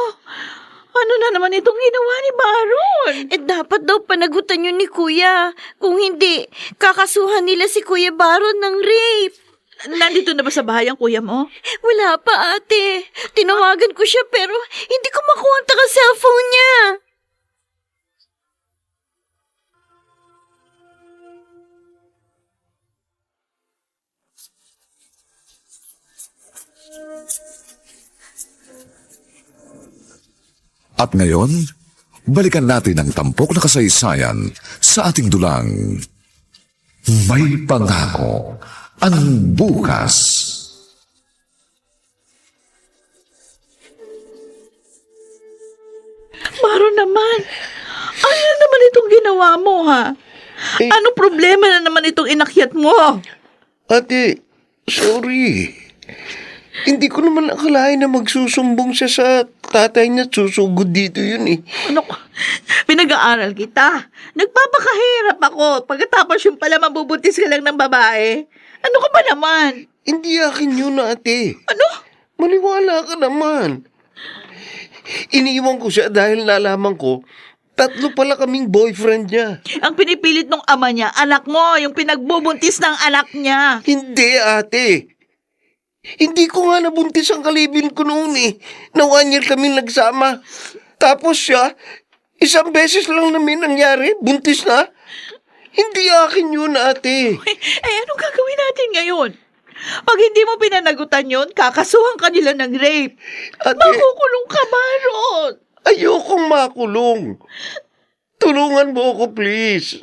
Speaker 2: Ano na naman itong ginawa ni Baron?
Speaker 5: Dapat daw panagutan yun ni Kuya. Kung hindi, kakasuhan nila si Kuya Baron ng rape.
Speaker 2: Nandito na ba sa bahay ang kuya mo?
Speaker 5: Wala pa, ate. Tinawagan ko siya pero hindi ko makuha ang taka-cellphone niya.
Speaker 1: At ngayon, balikan natin ang tampok na kasaysayan sa ating dulang. May pangako ang bukas.
Speaker 2: Baron naman. Ano na naman itong ginawa mo, ha? Ano problema na naman itong inakyat mo?
Speaker 3: Ate, sorry. Hindi ko naman akalain na magsusumbong siya sa tatay niya at susugod dito yun eh.
Speaker 2: Ano ko? Pinag-aaral kita. Nagpapakahirap ako. Pagkatapos yung pala mabubuntis ka lang ng babae. Ano ka ba naman?
Speaker 3: Hindi akin yun, ate.
Speaker 2: Ano?
Speaker 3: Maniwala ka naman. Iniiwan ko siya dahil nalaman ko, 3 pala kaming boyfriend niya.
Speaker 2: Ang pinipilit ng ama niya, anak mo, yung pinagbubuntis ng anak niya.
Speaker 3: Hindi, ate. Hindi ko nga nabuntis ang kalibin ko noon eh. Na 1 year kaming nagsama. Tapos siya, 1 beses lang namin nangyari, buntis na. Hindi akin yun, ate.
Speaker 2: Anong gagawin natin ngayon? Pag hindi mo pinanagutan yun, kakasuhan ka nila ng rape.
Speaker 3: Ate,
Speaker 2: Makukulong ka, Baron.
Speaker 3: ayokong makulong. Tulungan mo ako, please.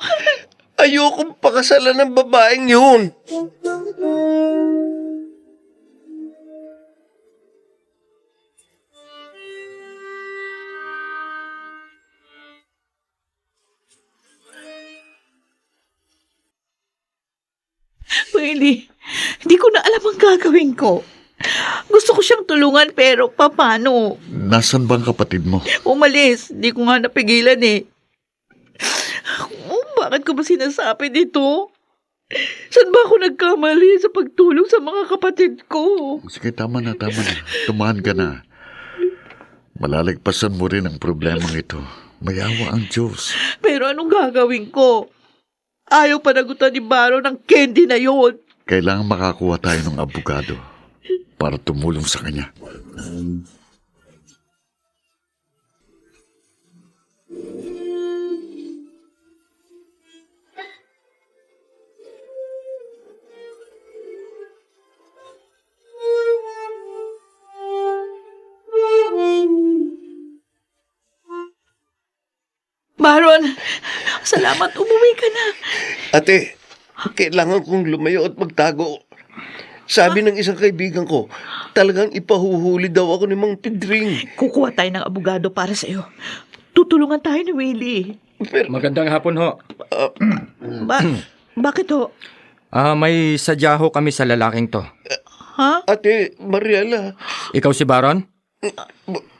Speaker 3: Ayokong pakasalan ng babaeng yun.
Speaker 2: Willie, hindi ko na alam ang gagawin ko. Gusto ko siyang tulungan pero paano?
Speaker 7: Nasaan ba ang kapatid mo?
Speaker 2: Umalis, hindi ko nga napigilan eh. Bakit ko ba sinasabi dito? Saan ba ako nagkamali sa pagtulong sa mga kapatid ko?
Speaker 7: Sige, tama na, tama na. Tumahan ka na. Malalagpasan mo rin ang problemang ito. Mayawa ang Diyos.
Speaker 2: Pero anong gagawin ko? Ayaw panagutan ni Baro ng candy na yon.
Speaker 7: Kailangan makakuha tayo ng abogado para tumulong sa kanya.
Speaker 2: Baron, salamat, umuwi ka na.
Speaker 3: Ate, kailangan kong lumayo at magtago. Sabi ng isang kaibigan ko, talagang ipahuhuli daw ako ni Mang Pedring.
Speaker 2: Kukuha tayo ng abogado para sa iyo. Tutulungan tayo ni Willie.
Speaker 9: Magandang hapon ho.
Speaker 2: Bakit ho?
Speaker 9: May sadya ho kami sa lalaking to.
Speaker 2: Ha?
Speaker 3: Ate Mariela,
Speaker 9: Ikaw si Baron?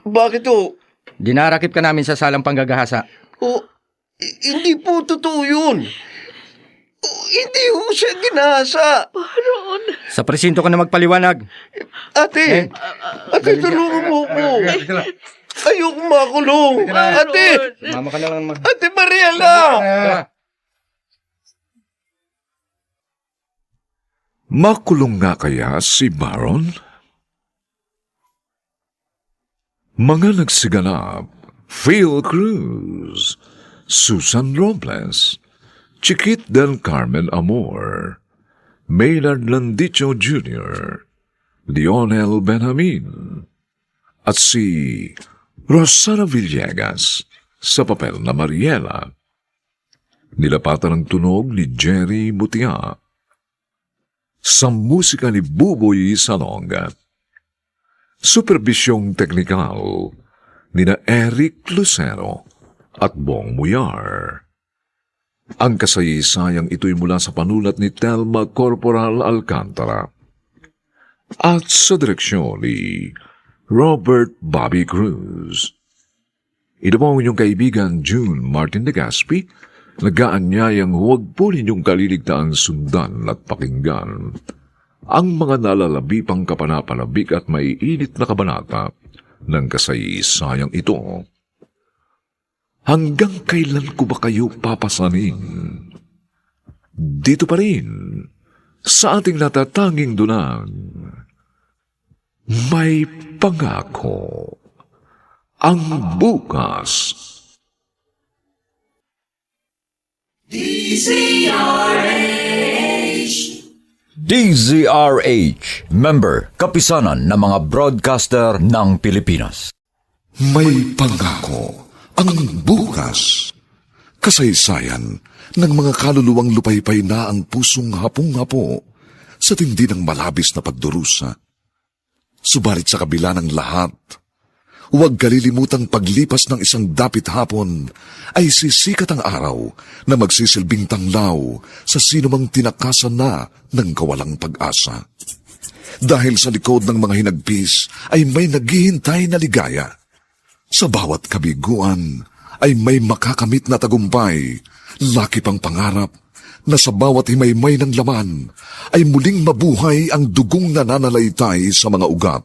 Speaker 3: bakit ho?
Speaker 9: Dinarakip ka namin sa salang panggagahasa.
Speaker 3: Hindi po totoo yun. Hindi ho siya ginasa.
Speaker 2: Baron.
Speaker 9: Sa presinto ka na magpaliwanag.
Speaker 3: Ate, tulungan mo ko. Ayoko makulong. Ate,
Speaker 9: Mama ka na lang naman.
Speaker 3: Ate Mariela.
Speaker 1: Makulong nga kaya si Baron? Mga nagsiganap, Phil Cruz, Susan Robles, Chiquit del Carmen Amor, Maynard Landicho Jr., Lionel Benjamin, at si Rosana Villegas sa papel na Mariela. Nilapatan ng tunog ni Jerry Mutia. Sa musika ni Buboy Salonga. Superbisyong teknikal ni na Eric Lucero at Bong Muyar. Ang kasaysayang ito'y mula sa panulat ni Telma Corporal Alcantara at sa direksyon ni Robert Bobby Cruz. Ito po ang inyong kaibigan June Martin de Gaspi, nag-aanyayang huwag po ninyong kaliligtaang sundan at pakinggan ang mga nalalabipang kapanapanabik at may init na kabanata ng kasaysayang ito. Hanggang kailan ko ba kayo papasanin? Dito pa rin, sa ating natatanging dunang, may pangako ang bukas.
Speaker 8: DZRH, member, kapisanan ng mga broadcaster ng Pilipinas.
Speaker 1: May pangako ang bukas. Kasaysayan ng mga kaluluwang lupaypay na ang pusong hapong-hapo sa tindi ng malabis na pagdurusa. Subalit sa kabila ng lahat, huwag kalilimutang paglipas ng isang dapit hapon ay sisikat ang araw na magsisilbing tanglaw sa sinumang tinakasan na ng kawalang pag-asa. Dahil sa likod ng mga hinagpis ay may naghihintay na ligaya. Sa bawat kabiguan ay may makakamit na tagumpay, laki pang pangarap na sa bawat himaymay ng laman ay muling mabuhay ang dugong nananalaytay sa mga ugat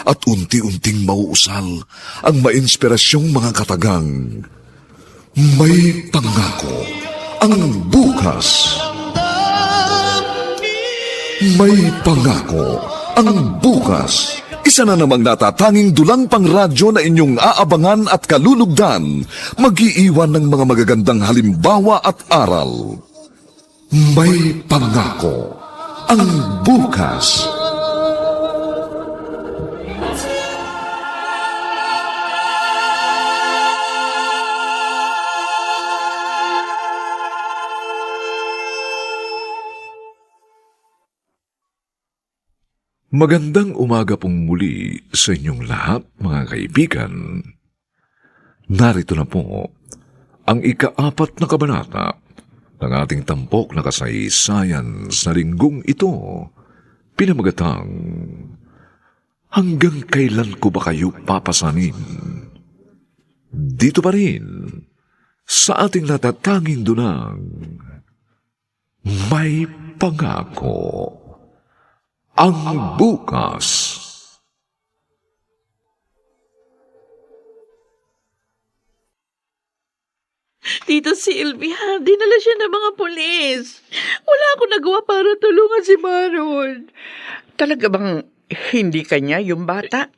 Speaker 1: at unti-unting mauusal ang mainspirasyong mga katagang. May pangako ang bukas. May pangako ang bukas. Isa na namang natatanging dulang pang radyo na inyong aabangan at kalulugdan, mag-iiwan ng mga magagandang halimbawa at aral. May pangako ang bukas. Magandang umaga pong muli sa inyong lahat, mga kaibigan. Narito na po ang ika-4 na kabanata ng ating tampok na kasaysayan sa linggong ito, pinamagatang, Hanggang kailan ko ba kayo papasanin? Dito pa rin, sa ating natatanging dunang, may pangako ang bukas.
Speaker 2: Tito Sylvia, dinala siya ng mga pulis. Wala akong nagawa para tulungan si Baron.
Speaker 6: Talaga bang hindi kanya yung bata?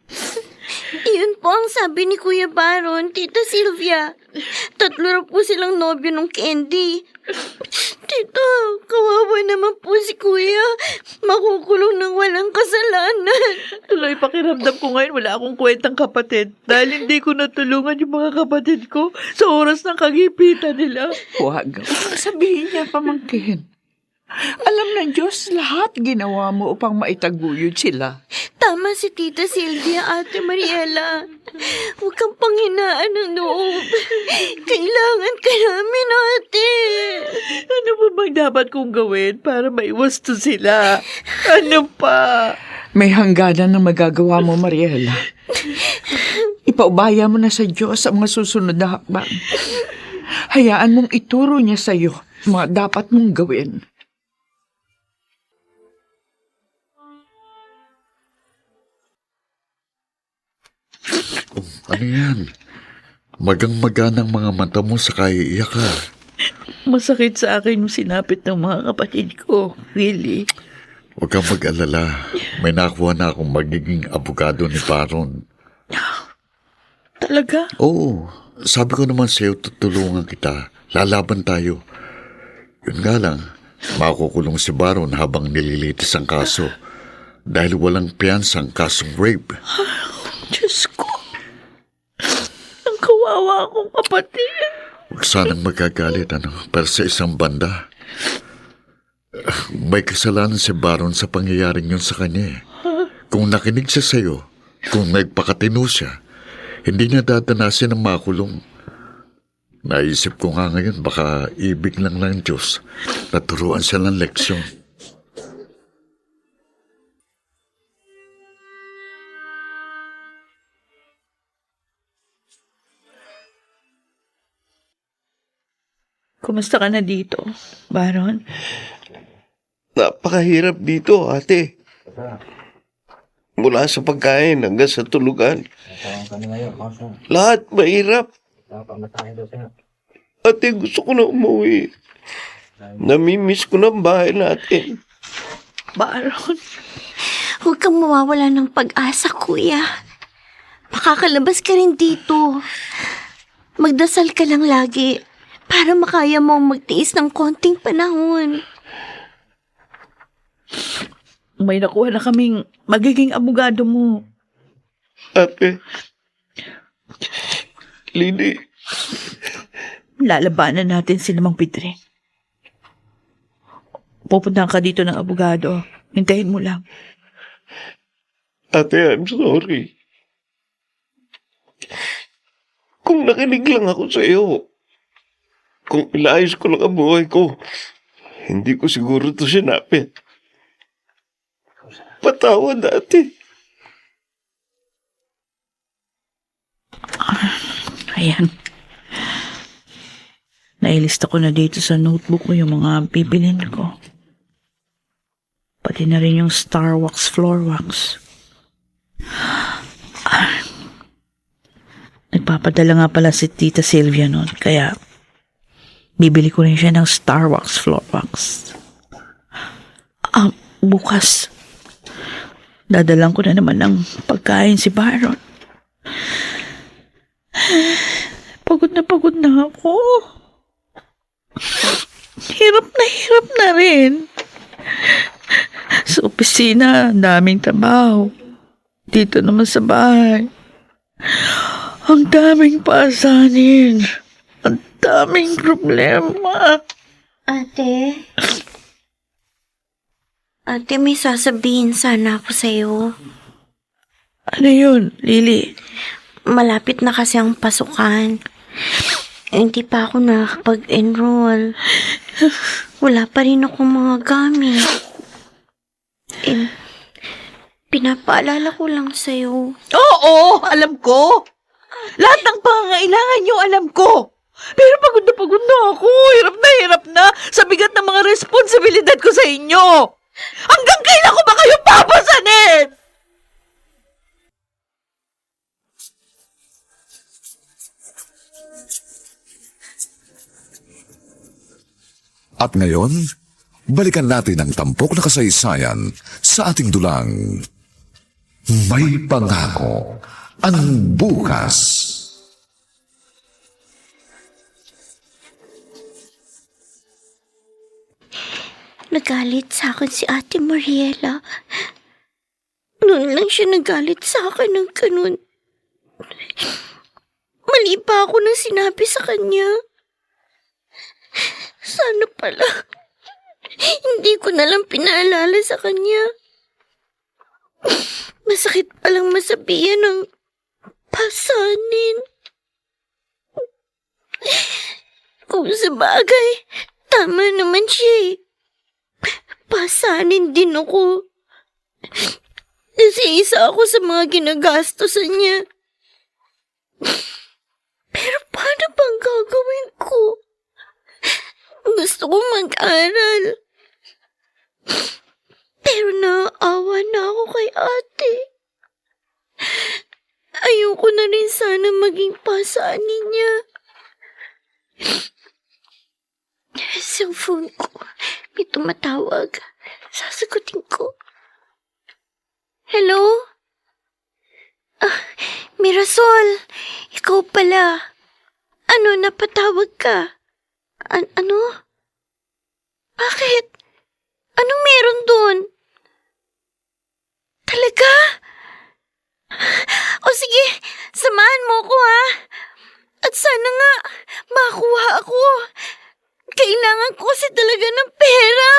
Speaker 5: Iyon po ang sabi ni Kuya Baron, Tita Sylvia. 3 na po silang nobyo ng Candy. Tita, kawawa naman po si Kuya. Makukulong ng walang kasalanan.
Speaker 2: Tuloy pakiramdam ko ngayon wala akong kwentang kapatid dahil hindi ko natulungan yung mga kapatid ko sa oras ng kagipitan nila.
Speaker 6: Huwag sabihin niya, pamangkin. Alam ng Diyos lahat ginawa mo upang maitaguyod sila.
Speaker 5: Tama si Tita Sylvia, Ate Mariela. Huwag kang panghinaan ng loob. Kailangan ka namin, ate.
Speaker 2: Ano ba bang dapat kong gawin para maiwas to sila? Ano pa?
Speaker 6: May hangganan na magagawa mo, Mariela. Ipaubaya mo na sa Diyos ang mga susunod na hakbang. Hayaan mong ituro niya sa iyo mga dapat mong gawin.
Speaker 7: Ano yan? Magang-maganang mga mata mo sa kaiiyak ka.
Speaker 2: Masakit sa akin yung sinapit ng mga kapatid ko, Willie.
Speaker 7: Huwag kang mag-alala. May nakuha na akong magiging abogado ni Baron.
Speaker 2: Talaga?
Speaker 7: Oo, sabi ko naman sa'yo, tutulungan kita. Lalaban tayo. Yun nga lang, makukulong si Baron habang nililitis ang kaso. Dahil walang piyansang kasong rape.
Speaker 2: Diyos ko. Ang kawawa akong kapatid.
Speaker 7: Huwag sanang magagalit, ano? Pero sa isang banda, may kasalanan si Baron sa pangyayaring yun sa kanya. Kung nakinig siya sa'yo, kung nagpakatino siya, hindi niya dadanasin ang makulong. Naisip ko nga ngayon, baka ibig lang ng Diyos na turuan siya ng leksyon.
Speaker 2: Kumusta ka na dito, Baron?
Speaker 3: Napakahirap dito, ate. Mula sa pagkain hanggang sa tulugan. Lahat mahirap. Ate, gusto ko na umuwi. Namimiss ko na ang bahay natin.
Speaker 2: Baron?
Speaker 5: Huwag kang mawawala ng pag-asa, kuya. Makakalabas ka rin dito. Magdasal ka lang lagi para makaya mong magtiis ng konting panahon.
Speaker 2: May nakuha na kaming magiging abogado mo.
Speaker 3: Ate, Lini,
Speaker 2: Lalabanan natin si Mang Pedring. Pupuntahan ka dito ng abogado. Hintayin mo lang.
Speaker 3: ate, I'm sorry. Kung nakinig lang ako sa iyo, kung ilayos ko lang ang buhay ko, hindi ko siguro ito sinapit. Patawad, ate.
Speaker 2: Ayan. Nailista ko na dito sa notebook ko yung mga bibilin ko. Pati na rin yung Star Wax Floor Wax. Nagpapadala nga pala si Tita Sylvia noon, kaya bibili ko rin siya ng Star Wax Floor Wax. Bukas, dadalang ko na naman ng pagkain si Baron. Pagod na ako. Hirap na rin. Sa opisina, daming trabaho. Dito naman sa bahay, ang daming pasanin. Ang daming problema.
Speaker 5: Ate, may sasabihin sana ako sa'yo.
Speaker 2: Ano yun, Lily?
Speaker 5: Malapit na kasi ang pasukan. Hindi pa ako nakakapag-enroll. Wala pa rin akong mga gamit. Pinapaalala ko lang sa'yo.
Speaker 2: Oo, alam ko. Lahat ng pangangailangan niyo alam ko. Pero pagod na ako. Hirap na sa bigat ng mga responsibilidad ko sa inyo. Hanggang kailan ko ba kayo papasanin?
Speaker 1: At ngayon, balikan natin ang tampok na kasaysayan sa ating dulang May Pangako ang Bukas.
Speaker 5: Nagalit sa akin si Ate Mariela. Noon lang siya nagalit sa akin ng ganun. Mali pa ako nang sinabi sa kanya. Sana pala, hindi ko na lang pinaalala sa kanya. Masakit palang masabihan ng pasanin. Kung sa bagay, tama naman siya eh. Pasanin din ako. Kasi isa ako sa mga ginagastosan niya. Pero paano bang gagawin ko? Gusto kong mag-aral. Pero naaawa na ako kay ate. Ayoko na rin sana maging pasanin niya. Cellphone ko. May tumatawag. Sasagutin ko. Hello? Mirasol. Ikaw pala. Ano, napatawag ka? Ano? Bakit? Anong meron doon? Talaga? O sige, samahan mo ko ha. At sana nga, makuha ako. Kailangan ko kasi talaga ng pera.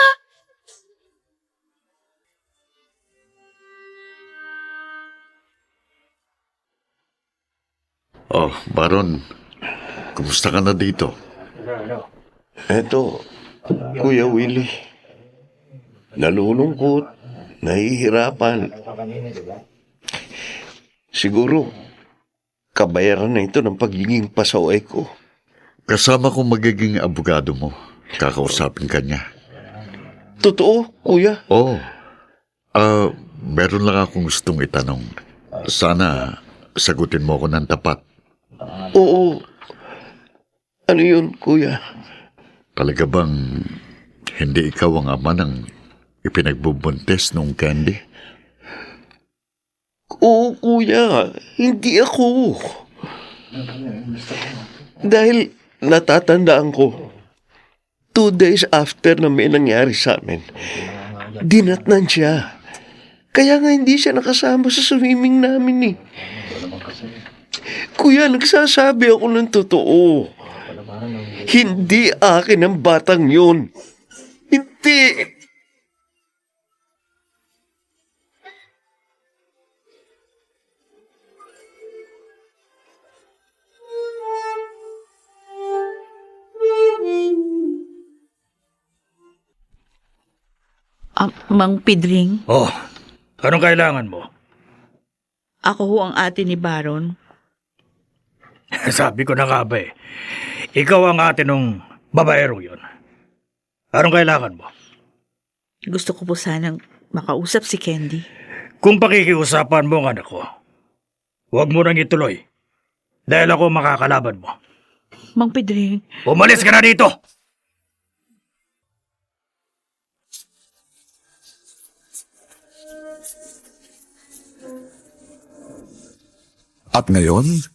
Speaker 7: Oh, Baron, kumusta ka na dito?
Speaker 3: Eto, Kuya Willie. Nalulungkot, nahihirapan. Siguro, kabayaran na ito ng pagiging pasaway ko.
Speaker 7: Kasama kong magiging abogado mo. Kakausapin ka niya.
Speaker 3: Totoo, Kuya.
Speaker 7: Oh, meron lang akong gustong itanong. Sana sagutin mo ako ng tapat.
Speaker 3: Oo. Ano yun, Kuya?
Speaker 7: Talaga bang hindi ikaw ang ama ng ipinagbubuntis nung Candy?
Speaker 3: Oo, Kuya. Hindi ako. Dahil natatandaan ko, 2 days after na may nangyari sa amin, dinatnan siya. Kaya nga hindi siya nakasama sa swimming namin eh. Kuya, nagsasabi ako ng totoo. Hindi akin ang batang yun. Hindi.
Speaker 2: Mang Pidring,
Speaker 4: Oh, anong kailangan mo?
Speaker 2: ako ho ang ate ni Baron.
Speaker 4: Sabi ko na nga ba eh. Ikaw ang ate nung babaero yun. Anong kailangan mo?
Speaker 2: Gusto ko po sanang makausap si Candy.
Speaker 4: Kung pakikiusapan mo ang anak ko, huwag mo nang ituloy. Dahil ako makakalaban mo.
Speaker 2: Mang Pidring,
Speaker 4: Umalis ka na dito!
Speaker 1: At ngayon,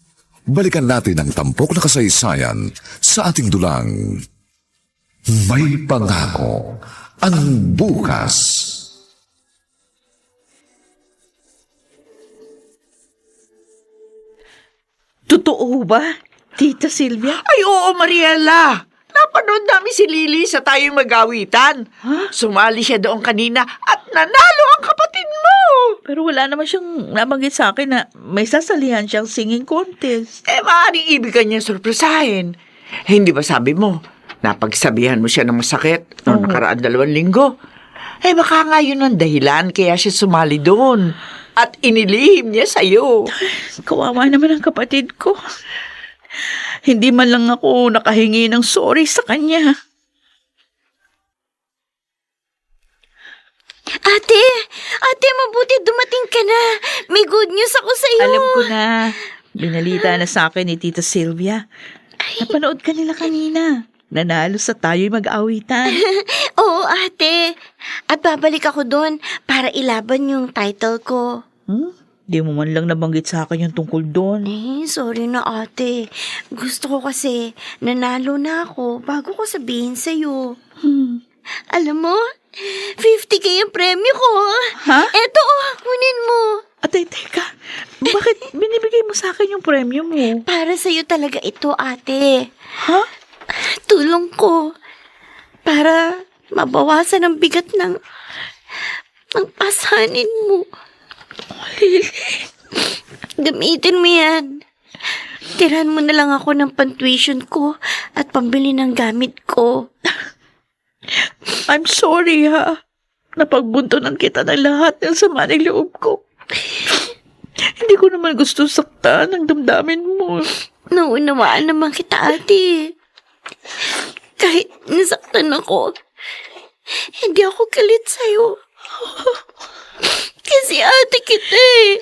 Speaker 1: balikan natin ang tampok na kasaysayan sa ating dulang. May pangako ang bukas.
Speaker 2: totoo ba, Tita Silvia?
Speaker 6: Ay, oo, Mariela. Napanood namin si Lily sa tayong magawitan. Sumali siya doon kanina at nanalo ang kapatid mo.
Speaker 2: Pero wala naman siyang nabanggit sa akin na may sasalihan siyang singing contest.
Speaker 6: Maaaring ibig ka niyang sorpresahin. Hindi ba sabi mo, napagsabihan mo siya ng masakit noong nakaraan 2 linggo? Baka nga yun ang dahilan kaya siya sumali doon. At inilihim niya sa'yo.
Speaker 2: Kawawa naman ang kapatid ko. Hindi man lang ako nakahingi ng sorry sa kanya.
Speaker 5: Ate, mabuti dumating ka na. May good news ako sa'yo.
Speaker 2: Alam ko na. Binalita na sa akin ni Tita Silvia. Napanood ka nila kanina. Nanalo sa tayo'y mag-awitan.
Speaker 5: Oo, ate. At babalik ako doon para ilaban yung title ko.
Speaker 2: Di mo man lang nabanggit sa akin yung tungkol doon.
Speaker 5: Sorry na ate. Gusto ko kasi nanalo na ako bago ko sabihin sa'yo. Alam mo, 50K ang premyo ko.
Speaker 2: Ha?
Speaker 5: Eto, kunin mo.
Speaker 2: Atay, teka. Bakit binibigay mo sa akin yung premyo mo?
Speaker 5: Para sa'yo talaga ito, ate.
Speaker 2: Ha?
Speaker 5: Tulong ko. Para mabawasan ang bigat ng pasanin mo.
Speaker 2: Lily.
Speaker 5: Gamitin mo yan. Tirahan mo na lang ako ng pantuition ko at pambili ng gamit ko.
Speaker 2: I'm sorry ha. Napagbuntunan kita ng lahat ng sama ng loob ko. Hindi ko naman gusto saktan ang damdamin mo.
Speaker 5: Naunawaan naman kita, ate. Kahit nasaktan ako, hindi ako galit sa'yo. Kasi ate kita eh.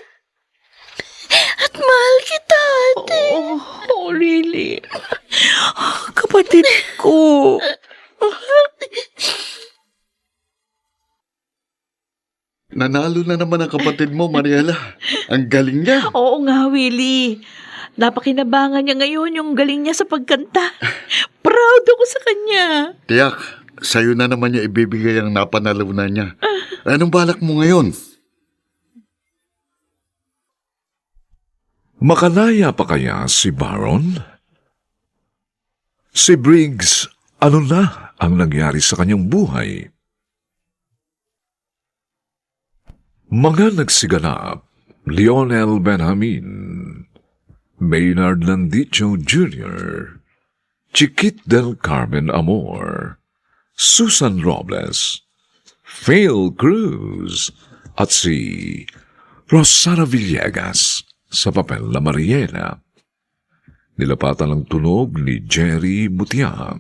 Speaker 5: At mahal kita, ate.
Speaker 2: Oh, really? Kapatid ko.
Speaker 7: Nanalo na naman ang kapatid mo, Mariela. Ang galing niya.
Speaker 2: Oo nga, Willie. Napakinabangan niya ngayon yung galing niya sa pagkanta. Proud ako sa kanya.
Speaker 7: Tiyak, sa'yo na naman niya ibibigay ang napanalunan niya. Anong balak mo ngayon?
Speaker 1: Makalaya pa kaya si Baron? Si Briggs, ano na ang nangyari sa kanyang buhay? Mga nagsiganap, Lionel Benjamin, Maynard Landicho Jr., Chiquit del Carmen Amor, Susan Robles, Phil Cruz, at si Rosana Villegas sa papel na Mariela. Nilapatan ang tunog ni Jerry Mutia.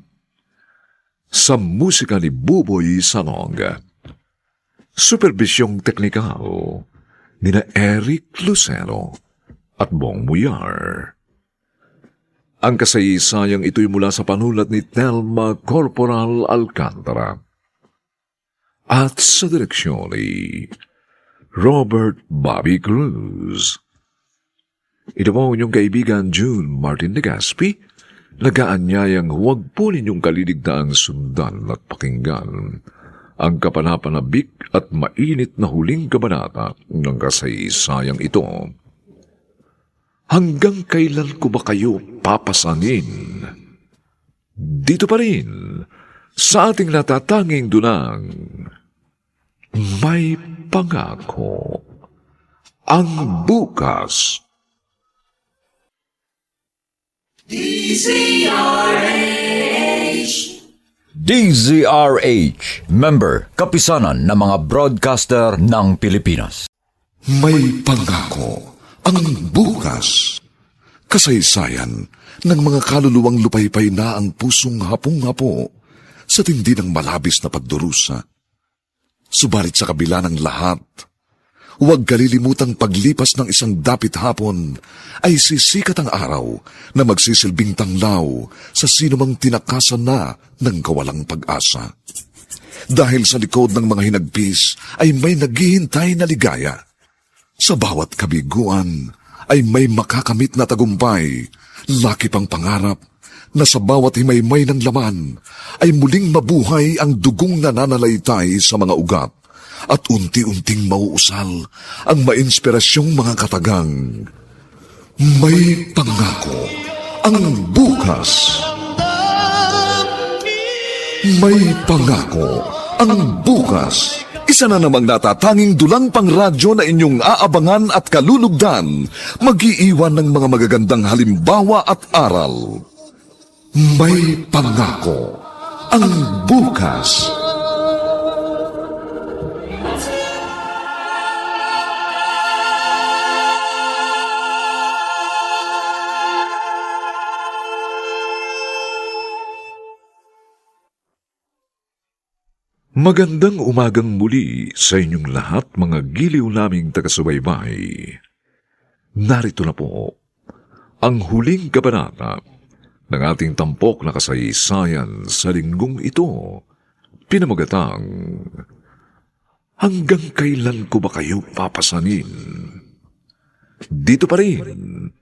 Speaker 1: Sa musika ni Buboy Salong. Supervisyong teknikal nina Eric Lucero at Bong Muyar. Ang kasaysayang ito'y mula sa panulat ni Telma Corporal Alcantara at sa direksyon ni Robert Bobby Cruz. Ito po inyong kaibigan June Martin Legaspi, nagaanyayang huwag po ninyong kaliligtaang sundan at pakinggan ang kapanapanabik at mainit na huling kabanata ng kasaysayang ito. Hanggang kailan ko ba kayo papasanin? Dito pa rin, sa ating natatanging dunang, may pangako ang bukas.
Speaker 8: DZRH, member, kapisanan ng mga broadcaster ng Pilipinas.
Speaker 1: May pangako ang bukas. Kasaysayan ng mga kaluluwang lupaypay na ang pusong hapong-hapo sa tindi ng malabis na pagdurusa. Subalit sa kabila ng lahat, huwag kalilimutang paglipas ng isang dapit hapon ay sisikat ang araw na magsisilbing tanglaw sa sinumang tinakasan na ng kawalang pag-asa. Dahil sa likod ng mga hinagpis ay may naghihintay na ligaya. Sa bawat kabiguan ay may makakamit na tagumpay, laki pang pangarap na sa bawat himaymay ng laman ay muling mabuhay ang dugong nananalaytay sa mga ugat at unti-unting mauusal ang mainspirasyong mga katagang. May pangako ang bukas. May pangako ang bukas. Isa na namang natatanging dulang pangradyo na inyong aabangan at kalulugdan, mag-iiwan ng mga magagandang halimbawa at aral. May pangako ang bukas. Magandang umagang muli sa inyong lahat, mga giliw naming taga-subaybay. Narito na po ang huling kabanata ng ating tampok na kasaysayan sa linggong ito, pinamagatang Hanggang kailan ko ba kayo papasanin? Dito pa rin,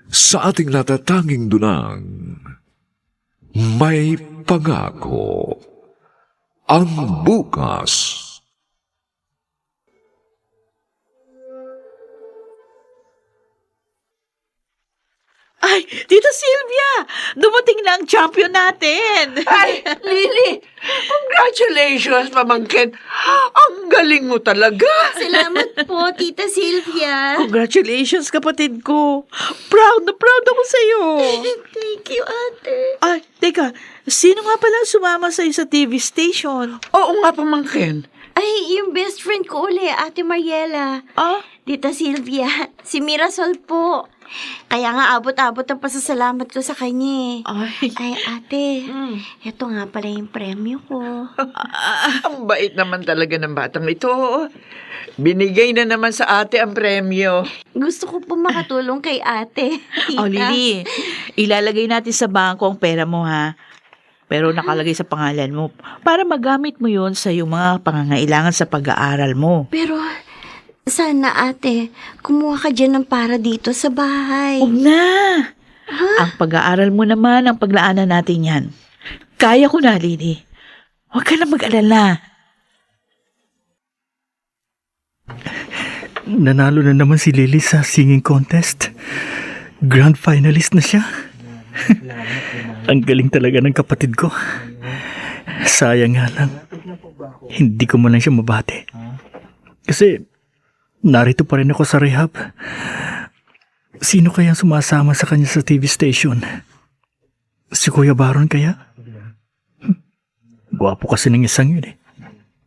Speaker 1: sa ating natatanging dunang, may pangako ang bukas.
Speaker 2: Ay, Tita Sylvia! Dumating na ang champion natin!
Speaker 6: Ay, Lily! Congratulations, Pamangkin! Ang galing mo talaga!
Speaker 5: Salamat po, Tita Sylvia.
Speaker 2: Congratulations, kapatid ko! Proud na proud ako sa'yo!
Speaker 5: Thank you, ate.
Speaker 2: Ay, teka, sino nga pala sumama sa'yo sa TV station?
Speaker 6: Oo nga, Pamangkin.
Speaker 5: Ay, yung best friend ko uli, Ate Mariela.
Speaker 2: Ah?
Speaker 5: Tita Sylvia, si Mirasol po. Kaya nga abot-abot ang pasasalamat ko sa kanya.
Speaker 2: Ay,
Speaker 5: Ay, ate, eto nga pala yung premyo ko.
Speaker 6: Ang bait naman talaga ng batang ito. Binigay na naman sa ate ang premyo.
Speaker 5: Gusto ko po makatulong kay ate. Tita.
Speaker 2: oh Lily, ilalagay natin sa bangko ang pera mo ha. Pero nakalagay sa pangalan mo para magamit mo yon sa iyong mga pangangailangan sa pag-aaral mo.
Speaker 5: Pero, sana ate, kumuha ka dyan ng para dito sa bahay.
Speaker 2: Huwag na! Ang pag-aaral mo naman ang paglaanan natin yan. Kaya ko na, Lily. Huwag ka na mag-alala.
Speaker 4: Nanalo na naman si Lily sa singing contest. Grand finalist na siya. Ang galing talaga ng kapatid ko. Sayang nga lang, hindi ko man lang siya mabati. Kasi, narito pa rin ako sa rehab. Sino kaya sumasama sa kanya sa TV station? Si Kuya Baron kaya? Gwapo kasi ng isang yun eh.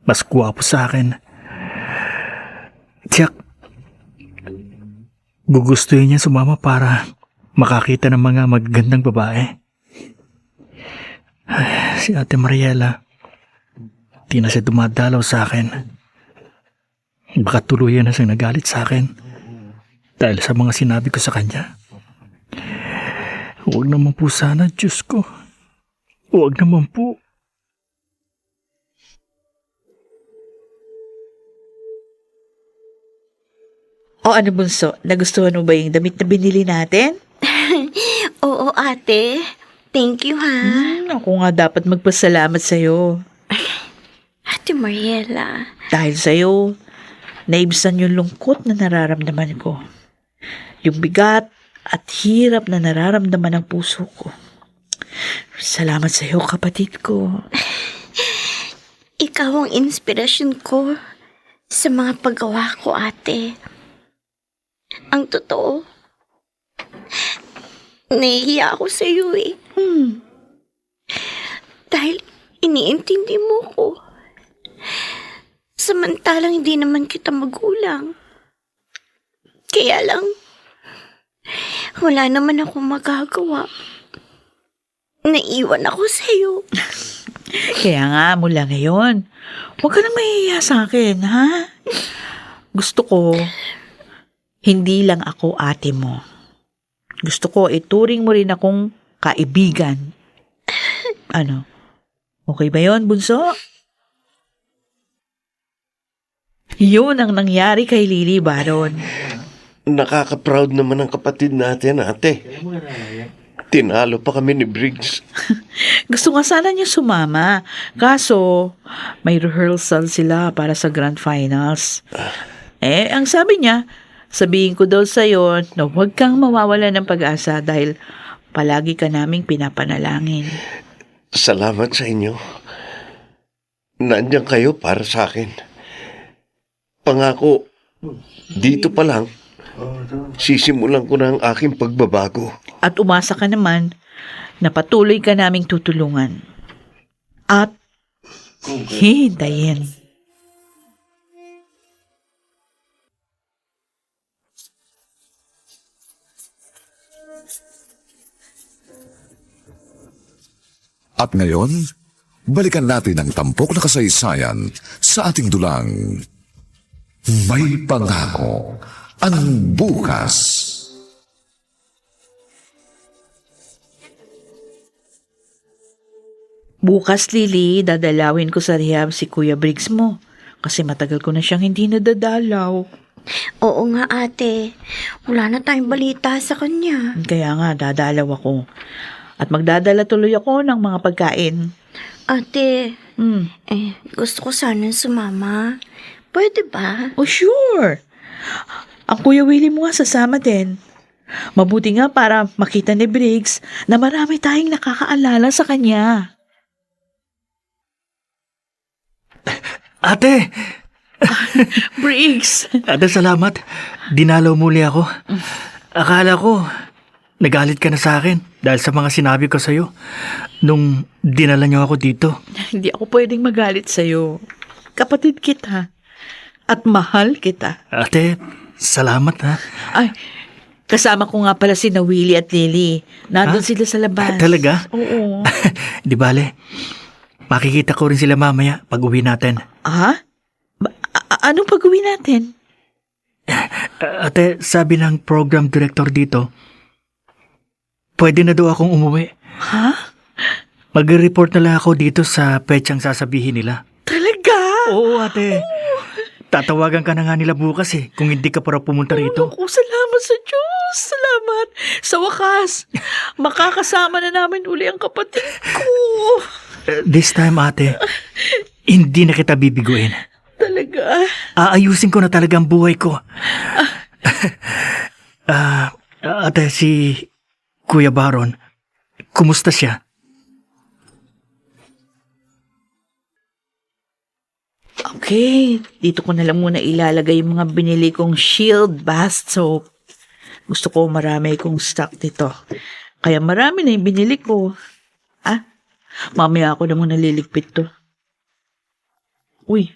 Speaker 4: Mas gwapo sa akin. Tiyak, gugustuhin niya sumama para makakita ng mga magagandang babae. Ay, si Ate Mariela, di na siya dumadalaw sa akin. Baka tuluyan na siyang nagalit sa akin dahil sa mga sinabi ko sa kanya. Huwag naman po sana, Diyos ko. Huwag naman po.
Speaker 2: O ano, Bunso? Nagustuhan mo ba yung damit na binili natin?
Speaker 5: Oo, ate. Thank you, ha?
Speaker 2: Ako nga dapat magpasalamat sa'yo.
Speaker 5: Ate Mariela.
Speaker 2: Dahil sa'yo, naibsan yung lungkot na nararamdaman ko. Yung bigat at hirap na nararamdaman ng puso ko. Salamat sa'yo, kapatid ko.
Speaker 5: Ikaw ang inspirasyon ko sa mga paggawa ko, ate. Ang totoo, nahihiya ako sa iyo eh. Dahil iniintindi mo ko. Samantalang hindi naman kita magulang. Kaya lang, wala naman ako magagawa. Naiwan ako sa iyo.
Speaker 2: Kaya nga, mula ngayon, huwag ka nang mahihiya sa akin, ha? Gusto ko, hindi lang ako ate mo. Gusto ko, ituring mo rin akong kaibigan. Ano? Okay ba yon, Bunso? Yun ang nangyari kay Lily Baron.
Speaker 3: Nakaka-proud naman ang kapatid natin, ate. Tinalo pa kami ni Briggs.
Speaker 2: Gusto nga sana niya sumama. Kaso, may rehearsal sila para sa grand finals. Ang sabi niya, sabihin ko daw sa'yo na huwag kang mawawala ng pag-asa dahil palagi ka naming pinapanalangin.
Speaker 3: Salamat sa inyo. Nandiyan kayo para sa akin. Pangako, dito pa lang, sisimulan ko na ang aking pagbabago.
Speaker 2: At umasa ka naman na patuloy ka naming tutulungan. At hintayin.
Speaker 1: At ngayon, balikan natin ang tampok na kasaysayan sa ating dulang May Pangako ang Bukas.
Speaker 2: Bukas, Lily, dadalawin ko sa rehab si Kuya Briggs mo. Kasi matagal ko na siyang hindi nadadalaw.
Speaker 5: Oo nga, ate. Wala na tayong balita sa kanya.
Speaker 2: Kaya nga, dadalaw ako. At magdadala tuloy ako ng mga pagkain.
Speaker 5: Ate, gusto ko sana sumama. Pwede ba?
Speaker 2: Oh, sure. Ang Kuya Willie mo nga sasama din. Mabuti nga para makita ni Briggs na marami tayong nakakaalala sa kanya.
Speaker 4: Ate!
Speaker 2: Briggs!
Speaker 4: Ate, salamat. Dinalaw muli ako. Akala ko, nagalit ka na sa akin dahil sa mga sinabi ko sa'yo nung dinala niyo ako dito.
Speaker 2: Hindi ako pwedeng magalit sa'yo. Kapatid kita. At mahal kita.
Speaker 4: Ate, salamat ha.
Speaker 2: Ay, kasama ko nga pala si na Willie at Lily. Nandun sila sa labas.
Speaker 4: Talaga?
Speaker 2: Oo.
Speaker 4: Di bale, makikita ko rin sila mamaya pag uwi natin.
Speaker 2: Ha? Anong pag-uwi natin?
Speaker 4: Ate, sabi ng program director dito, pwede na daw akong umuwi.
Speaker 2: Ha?
Speaker 4: Mag-report na lang ako dito sa petsang sasabihin nila.
Speaker 2: Talaga?
Speaker 4: Oo, ate. Tatawagan ka na nga nila bukas kung hindi ka para pumunta rito.
Speaker 2: Naku, salamat sa Diyos. Salamat. Sa wakas, makakasama na namin uli ang kapatid ko.
Speaker 4: This time, ate, hindi na kita bibiguin.
Speaker 2: Talaga?
Speaker 4: Aayusin ko na talaga ang buhay ko. Ate, si Kuya Baron, kumusta siya?
Speaker 2: Okay, dito ko na lang muna ilalagay yung mga binili kong Shield Bath Soap. Gusto ko marami kong stock dito. Kaya marami na yung binili ko. Mamaya ako na muna liligpit to. Uy,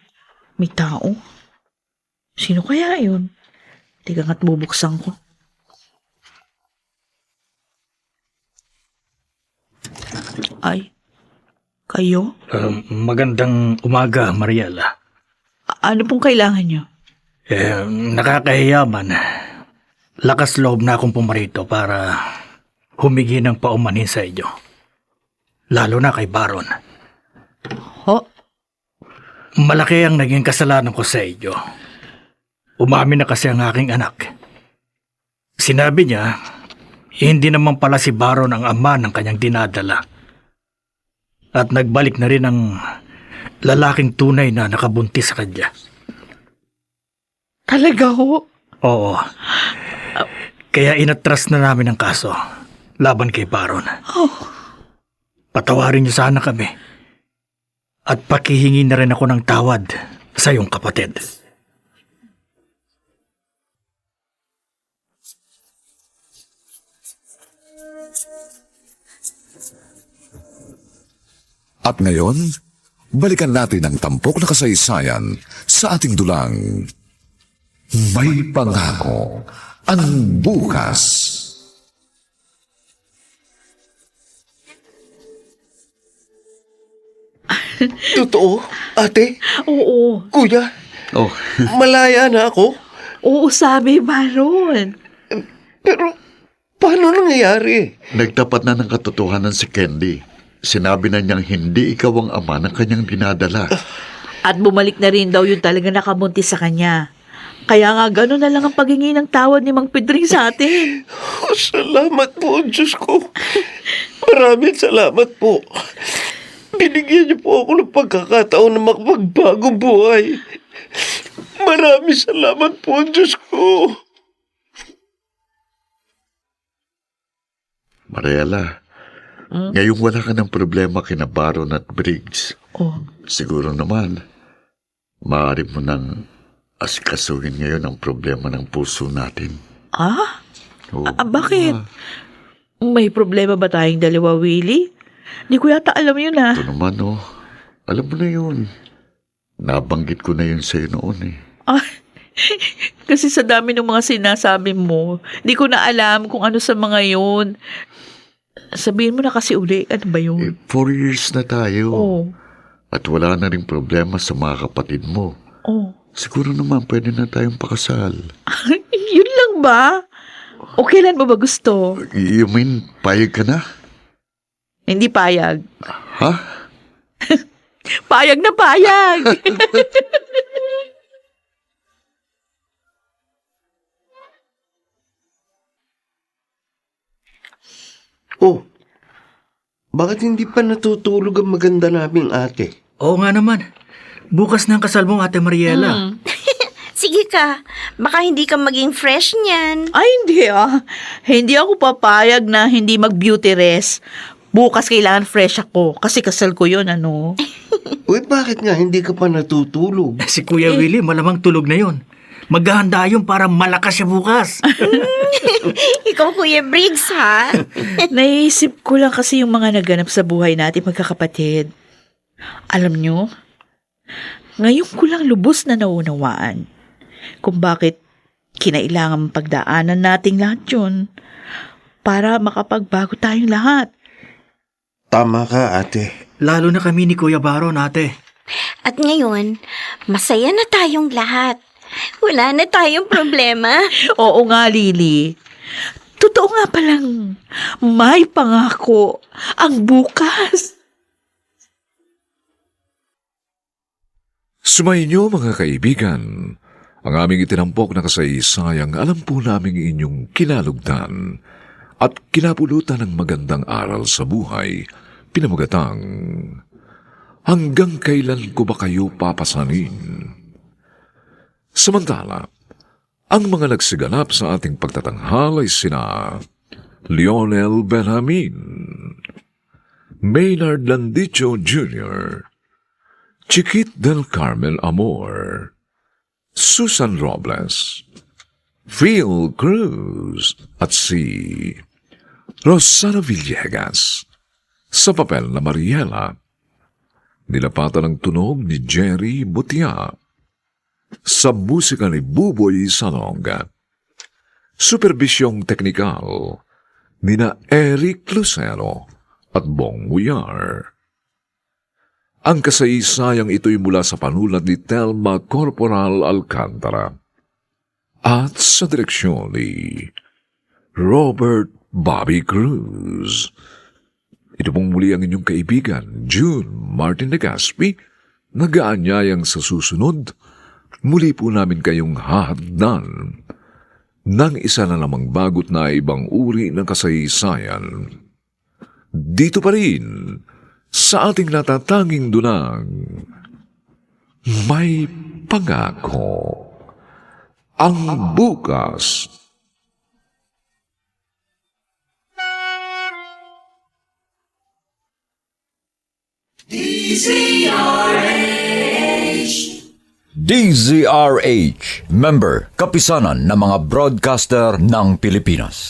Speaker 2: may tao. Sino kaya yun? Teka nga't bubuksan ko. Ay, kayo?
Speaker 4: Magandang umaga, Mariela.
Speaker 2: Ano pong kailangan nyo?
Speaker 4: Nakakahiyaman. Lakas loob na akong pumarito para humingi ng paumanhin sa inyo. Lalo na kay Baron.
Speaker 2: Ho?
Speaker 4: Malaki ang naging kasalanan ko sa inyo. Umamin na kasi ang aking anak. Sinabi niya, hindi naman pala si Baron ang ama ng kanyang dinadala. At nagbalik na rin ang lalaking tunay na nakabuntis sa kanya.
Speaker 2: Talaga ho?
Speaker 4: Oo. Kaya inatras na namin ang kaso laban kay Baron. Patawarin niyo sana kami. At pakihingi na rin ako ng tawad sa iyong kapatid.
Speaker 1: At ngayon, balikan natin ang tampok na kasaysayan sa ating dulang May Pangako ang Bukas.
Speaker 3: Totoo, ate,
Speaker 2: Oo.
Speaker 3: kuya,
Speaker 7: Oh,
Speaker 3: malaya na ako.
Speaker 2: Oo, sabi Baron.
Speaker 3: Pero, paano nangyayari?
Speaker 7: nagtapat na ng katotohanan si Candy. Sinabi na niyang hindi ikaw ang ama ng kanyang dinadala.
Speaker 2: At bumalik na rin daw yung talaga nakabuntis sa kanya. Kaya nga gano'n na lang ang paghingi ng tawad ni Mang Pedring sa atin.
Speaker 3: Salamat po, Diyos ko. Maraming salamat po. Binigyan niyo po ako ng pagkakataon na makapagbagong buhay. Maraming salamat po, Diyos ko.
Speaker 7: Mariela, ngayong wala ka ng problema kina Baron at Briggs,
Speaker 2: Oh.
Speaker 7: siguro naman, maaari mo nang asikasuhin ngayon ang problema ng puso natin. Oo.
Speaker 2: Bakit? May problema ba tayong dalawa, Willie? Di ko yata alam yun
Speaker 7: Ito naman, alam mo na yun. Nabanggit ko na yun sa'yo noon
Speaker 2: Kasi sa dami ng mga sinasabi mo, di ko na alam kung ano sa mga yun. Sabihin mo na kasi uli, ano ba yun?
Speaker 7: 4 years na tayo.
Speaker 2: Oh.
Speaker 7: At wala na rin problema sa mga kapatid mo.
Speaker 2: Oh.
Speaker 7: Siguro naman pwede na tayong pakasal.
Speaker 2: Yun lang ba? O kailan mo ba gusto?
Speaker 7: You mean, payag ka na?
Speaker 2: Hindi payag.
Speaker 7: Ha?
Speaker 2: Payag na payag!
Speaker 3: Oh, bakit hindi pa natutulog ang maganda naming ate?
Speaker 4: Oo nga naman. Bukas na ang kasal mo, Ate Mariela.
Speaker 5: Sige ka, baka hindi ka maging fresh niyan.
Speaker 2: Ay, hindi ah. Hindi ako papayag na hindi mag-beauty rest. Bukas kailangan fresh ako kasi kasal ko yun, ano?
Speaker 3: Uy, bakit nga hindi ka pa natutulog?
Speaker 4: Si Kuya Willie malamang tulog na yon. Maghahanda yun para malakas siya bukas.
Speaker 5: Ikaw, Kuya Briggs, ha?
Speaker 2: Naisip ko lang kasi yung mga naganap sa buhay natin magkakapatid. Alam nyo, ngayon ko lang lubos na naunawaan kung bakit kinailangan pagdaanan nating lahat yun para makapagbago tayong lahat.
Speaker 3: Tama ka, ate.
Speaker 4: Lalo na kami ni Kuya Baron, ate.
Speaker 5: At ngayon, masaya na tayong lahat. Wala na tayong problema.
Speaker 2: Oo nga, Lily. Totoo nga palang may pangako ang bukas.
Speaker 1: Sumainyo mga kaibigan, ang aming itinampok na kasaysayang alam po naming inyong kinalugdan at kinapulutan ng magandang aral sa buhay, pinamagatang, hanggang kailan ko ba kayo papasanin? Samantala, ang mga nagsiganap sa ating pagtatanghal ay sina Lionel Benjamin, Maynard Landicho Jr., Chiquit del Carmel Amor, Susan Robles, Phil Cruz at si Rosana Villegas. Sa papel na Mariela, nilapatan ng tunog ni Jerry Butia. Sa musika ni Buboy Salonga. Supervisyong teknikal nina Eric Lucero at Bong Muyar. Ang kasaysayang ito'y mula sa panulat ni Telma Corporal Alcantara at sa direksyon ni Robert Bobby Cruz. Ito pong muli ang inyong kaibigan, June Martin Legaspi, nag-aanyayang sa susunod, muli po namin kayong hahagdan ng isa na namang bagot na ibang uri ng kasaysayan. Dito pa rin, sa ating natatanging dunang, may pangako ang bukas.
Speaker 8: DZRH, member, kapisanan ng mga broadcaster ng Pilipinas.